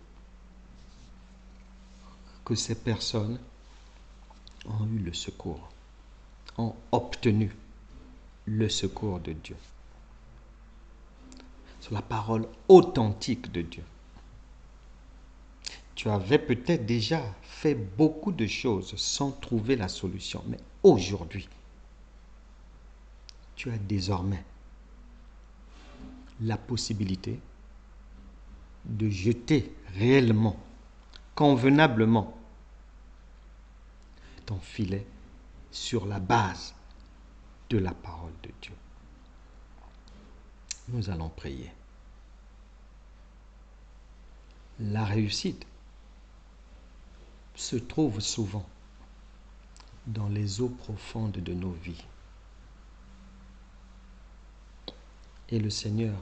que ces personnes ont eu le secours, ont obtenu le secours de Dieu. Sur la parole authentique de Dieu. Tu avais peut-être déjà fait beaucoup de choses sans trouver la solution, mais aujourd'hui, tu as désormais la possibilité de jeter réellement, convenablement, ton filet sur la base de la parole de Dieu. Nous allons prier. La réussite se trouve souvent dans les eaux profondes de nos vies. Et le Seigneur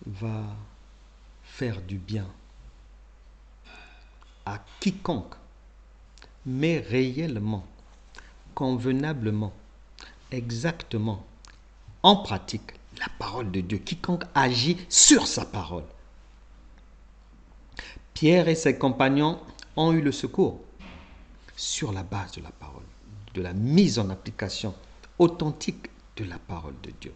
va faire du bien à quiconque met réellement, convenablement, exactement en pratique la parole de Dieu. Quiconque agit sur sa parole. Pierre et ses compagnons ont eu le secours sur la base de la parole, de la mise en application authentique de la parole de Dieu.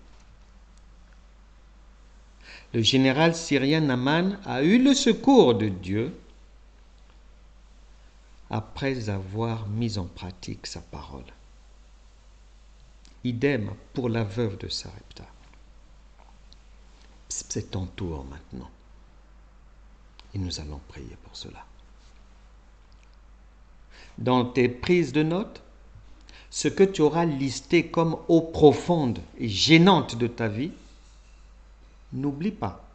Le général syrien Naaman a eu le secours de Dieu après avoir mis en pratique sa parole. Idem pour la veuve de Sarepta. C'est ton tour maintenant. Et nous allons prier pour cela. Dans tes prises de notes, ce que tu auras listé comme eau profonde et gênante de ta vie, n'oublie pas,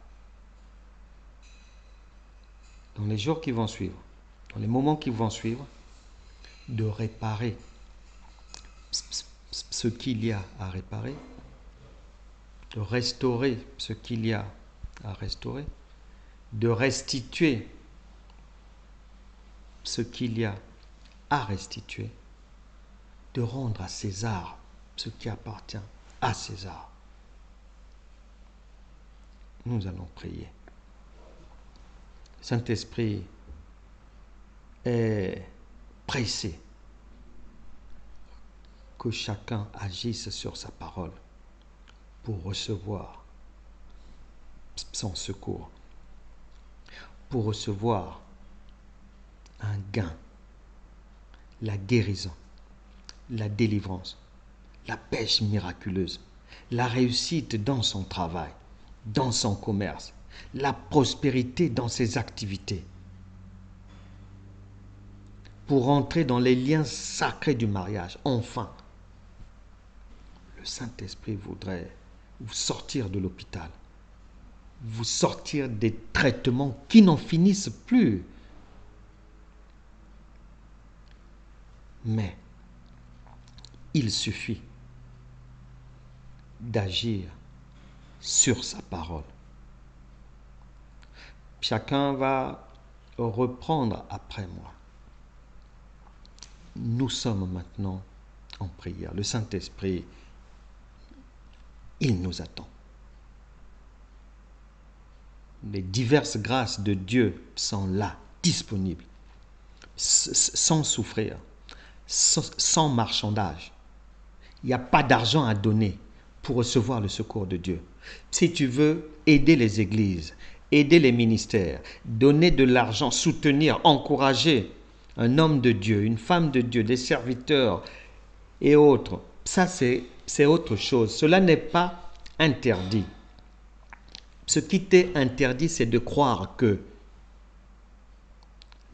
dans les jours qui vont suivre, dans les moments qui vont suivre, de réparer ce qu'il y a à réparer, de restaurer ce qu'il y a à restaurer, de restituer ce qu'il y a à restituer, de rendre à César ce qui appartient à César. Nous allons prier. Saint-Esprit est pressé que chacun agisse sur sa parole pour recevoir son secours, pour recevoir un gain, la guérison, la délivrance, la pêche miraculeuse, la réussite dans son travail, dans son commerce, la prospérité dans ses activités, pour entrer dans les liens sacrés du mariage. Enfin, le Saint-Esprit voudrait vous sortir de l'hôpital, vous sortir des traitements qui n'en finissent plus. Mais il suffit d'agir sur sa parole. Chacun va reprendre après moi. Nous sommes maintenant en prière. Le Saint-Esprit, il nous attend. Les diverses grâces de Dieu sont là, disponibles, sans souffrir, sans marchandage. Il n'y a pas d'argent à donner pour recevoir le secours de Dieu. Si tu veux aider les églises, aider les ministères, donner de l'argent, soutenir, encourager un homme de Dieu, une femme de Dieu, des serviteurs et autres, ça c'est autre chose. Cela n'est pas interdit. Ce qui t'est interdit, c'est de croire que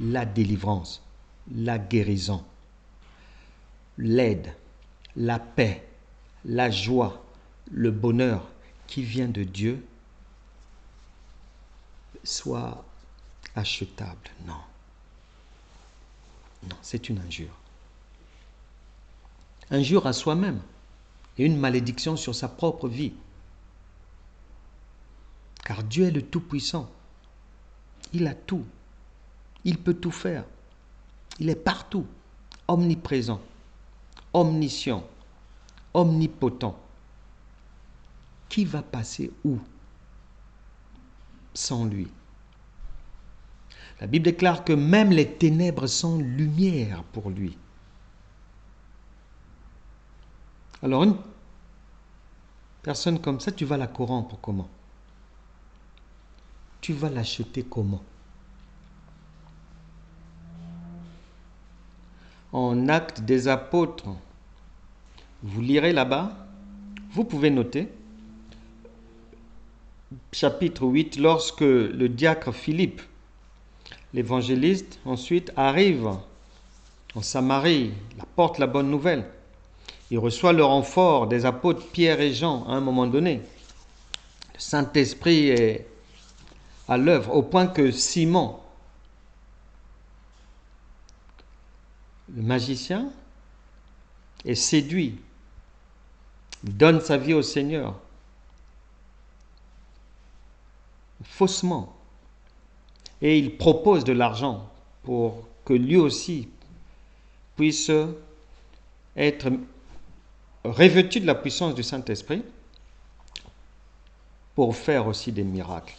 la délivrance, la guérison, l'aide, la paix, la joie, le bonheur qui vient de Dieu soit achetable. Non. Non, c'est une injure. Injure à soi-même et une malédiction sur sa propre vie. Car Dieu est le Tout-Puissant. Il a tout. Il peut tout faire. Il est partout, omniprésent, omniscient, omnipotent. Qui va passer où sans lui? La Bible déclare que même les ténèbres sont lumière pour lui. Alors une personne comme ça, tu vas la corrompre comment? Tu vas l'acheter comment? En Actes des Apôtres, vous lirez là-bas, vous pouvez noter, chapitre 8, lorsque le diacre Philippe, l'évangéliste, ensuite arrive en Samarie, il apporte la bonne nouvelle. Il reçoit le renfort des apôtres Pierre et Jean à un moment donné. Le Saint-Esprit est à l'œuvre, au point que Simon, le magicien, est séduit. Il donne sa vie au Seigneur. Faussement. Et il propose de l'argent pour que lui aussi puisse être revêtu de la puissance du Saint-Esprit pour faire aussi des miracles.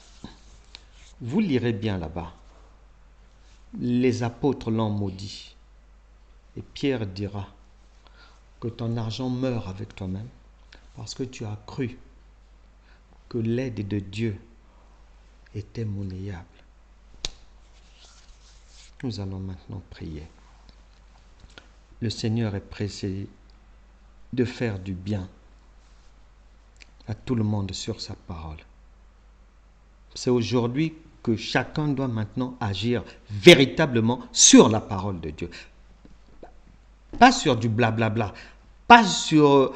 Vous lirez bien là-bas. Les apôtres l'ont maudit. Et Pierre dira que ton argent meurt avec toi-même parce que tu as cru que l'aide de Dieu était monnayable. Nous allons maintenant prier. Le Seigneur est pressé de faire du bien à tout le monde sur sa parole. C'est aujourd'hui que chacun doit maintenant agir véritablement sur la parole de Dieu. Pas sur du blablabla, pas sur,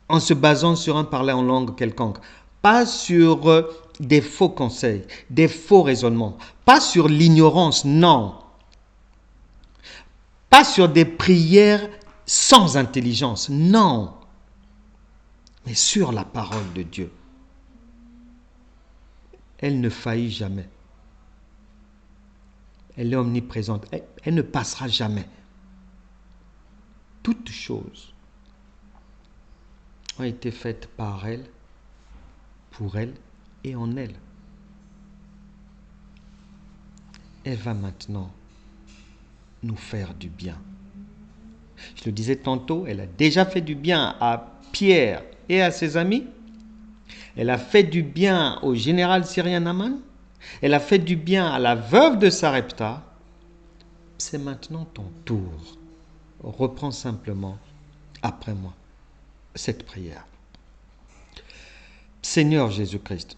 en se basant sur un parler en langue quelconque, pas sur des faux conseils, des faux raisonnements, pas sur l'ignorance, non. Pas sur des prières sans intelligence, non. Mais sur la parole de Dieu. Elle ne faillit jamais. Elle est omniprésente. Elle ne passera jamais. Toutes choses ont été faites par elle, pour elle et en elle. Elle va maintenant nous faire du bien. Je le disais tantôt, elle a déjà fait du bien à Pierre et à ses amis. Elle a fait du bien au général syrien Naaman. Elle a fait du bien à la veuve de Sarepta. C'est maintenant ton tour. Reprends simplement après moi cette prière. Seigneur Jésus-Christ,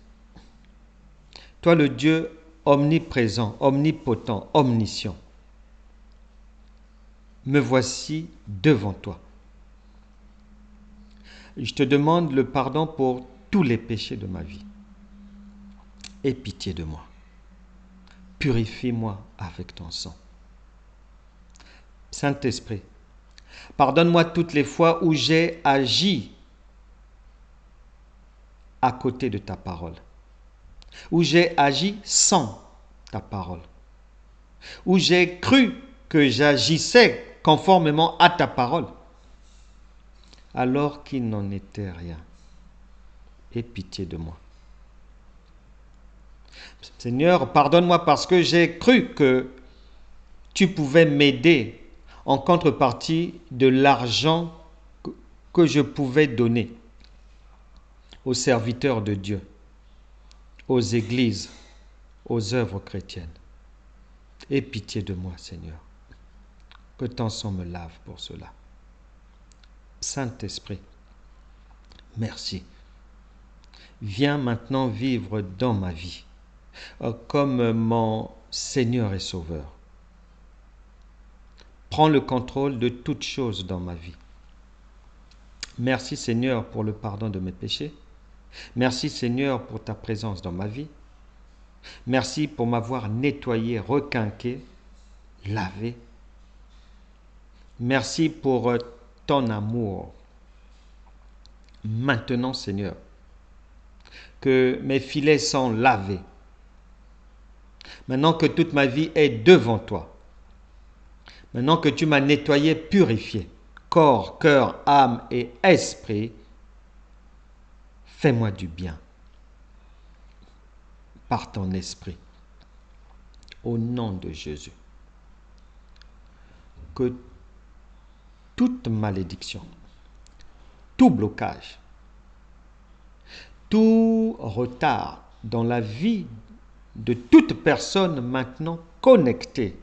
toi le Dieu omniprésent, omnipotent, omniscient, me voici devant toi. Je te demande le pardon pour tous les péchés de ma vie. Aie pitié de moi. Purifie-moi avec ton sang. Saint-Esprit, pardonne-moi toutes les fois où j'ai agi à côté de ta parole, où j'ai agi sans ta parole, où j'ai cru que j'agissais conformément à ta parole, alors qu'il n'en était rien. Aie pitié de moi. Seigneur, pardonne-moi parce que j'ai cru que tu pouvais m'aider en contrepartie de l'argent que je pouvais donner aux serviteurs de Dieu, aux églises, aux œuvres chrétiennes. Aie pitié de moi, Seigneur. Que ton sang me lave pour cela. Saint-Esprit, merci. Viens maintenant vivre dans ma vie comme mon Seigneur et Sauveur. Prends le contrôle de toutes choses dans ma vie. Merci Seigneur pour le pardon de mes péchés. Merci Seigneur pour ta présence dans ma vie. Merci pour m'avoir nettoyé, requinqué, lavé. Merci pour ton amour. Maintenant, Seigneur, que mes filets sont lavés. Maintenant que toute ma vie est devant toi. Maintenant que tu m'as nettoyé, purifié, corps, cœur, âme et esprit, fais-moi du bien par ton esprit. Au nom de Jésus. Que toute malédiction, tout blocage, tout retard dans la vie de toute personne maintenant connectée,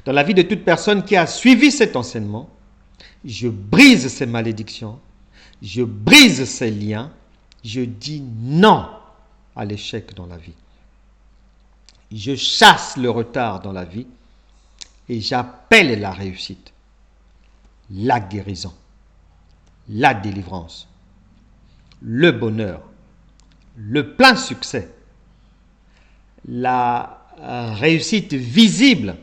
dans la vie de toute personne qui a suivi cet enseignement, je brise ces malédictions, je brise ces liens, je dis non à l'échec dans la vie. Je chasse le retard dans la vie et j'appelle la réussite, la guérison, la délivrance, le bonheur, le plein succès, la réussite visible,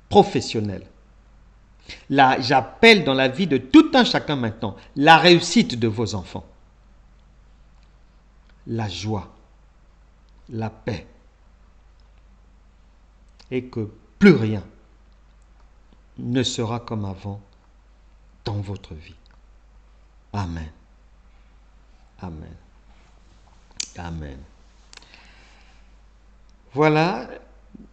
professionnelle. J'appelle dans la vie de tout un chacun maintenant la réussite de vos enfants, la joie, la paix, et que plus rien ne sera comme avant dans votre vie. Amen. Amen. Amen. Voilà,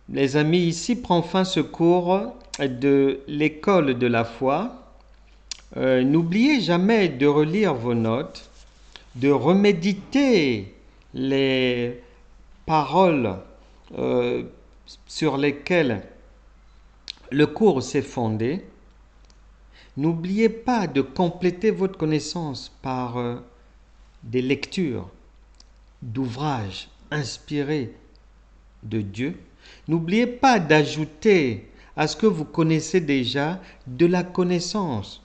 les amis, ici prend fin ce cours de l'école de la foi. N'oubliez jamais de relire vos notes, de reméditer les paroles sur lesquelles le cours s'est fondé. N'oubliez pas de compléter votre connaissance par des lectures d'ouvrages inspirés de Dieu. N'oubliez pas d'ajouter à ce que vous connaissez déjà de la connaissance.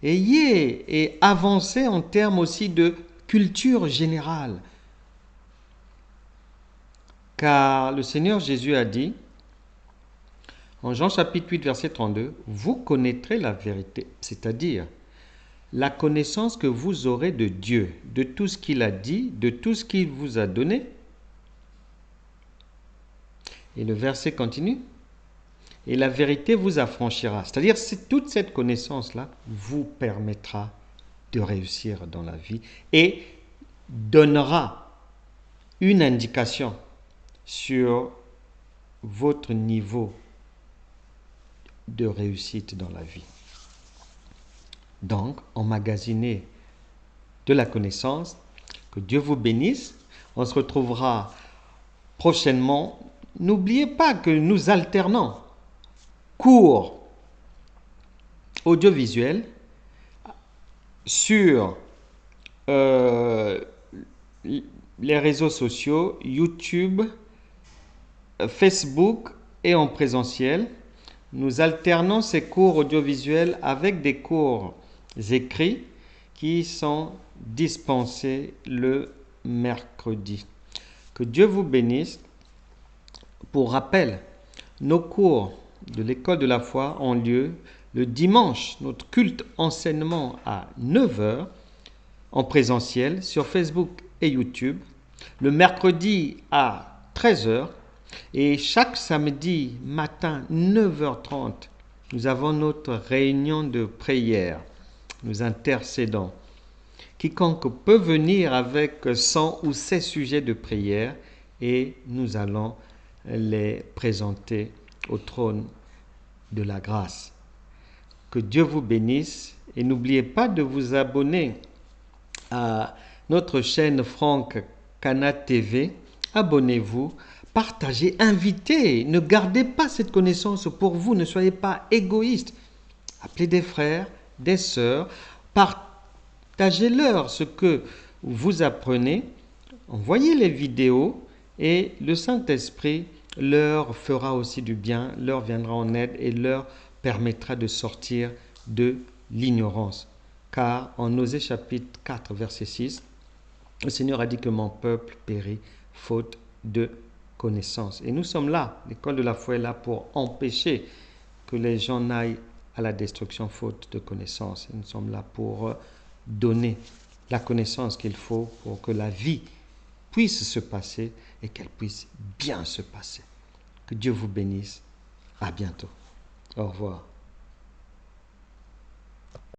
Ayez et avancez en termes aussi de culture générale. Car le Seigneur Jésus a dit, en Jean chapitre 8, verset 32, « Vous connaîtrez la vérité », c'est-à-dire la connaissance que vous aurez de Dieu, de tout ce qu'il a dit, de tout ce qu'il vous a donné. Et le verset continue, « Et la vérité vous affranchira », c'est-à-dire toute cette connaissance-là vous permettra de réussir dans la vie et donnera une indication sur votre niveau de réussite dans la vie. Donc, emmagasiner de la connaissance. Que Dieu vous bénisse. On se retrouvera prochainement. N'oubliez pas que nous alternons cours audiovisuels sur les réseaux sociaux, YouTube, Facebook et en présentiel. Nous alternons ces cours audiovisuels avec des cours écrits qui sont dispensés le mercredi. Que Dieu vous bénisse. Pour rappel, nos cours de l'école de la foi ont lieu le dimanche, notre culte enseignement à 9h en présentiel sur Facebook et YouTube, le mercredi à 13h et chaque samedi matin 9h30, nous avons notre réunion de prière. Nous intercédons. Quiconque peut venir avec son ou ses sujets de prière et nous allons les présenter au trône de la grâce. Que Dieu vous bénisse et n'oubliez pas de vous abonner à notre chaîne Franck Cana TV. Abonnez-vous, partagez, invitez. Ne gardez pas cette connaissance pour vous. Ne soyez pas égoïste. Appelez des frères, des sœurs. Partagez-leur ce que vous apprenez. Envoyez les vidéos et le Saint-Esprit leur fera aussi du bien, leur viendra en aide et leur permettra de sortir de l'ignorance. Car en Osée chapitre 4, verset 6, le Seigneur a dit que mon peuple périt faute de connaissance. Et nous sommes là, l'école de la foi est là pour empêcher que les gens n'aillent à la destruction faute de connaissance. Nous sommes là pour donner la connaissance qu'il faut pour que la vie puisse se passer et qu'elle puisse bien se passer. Que Dieu vous bénisse. À bientôt. Au revoir.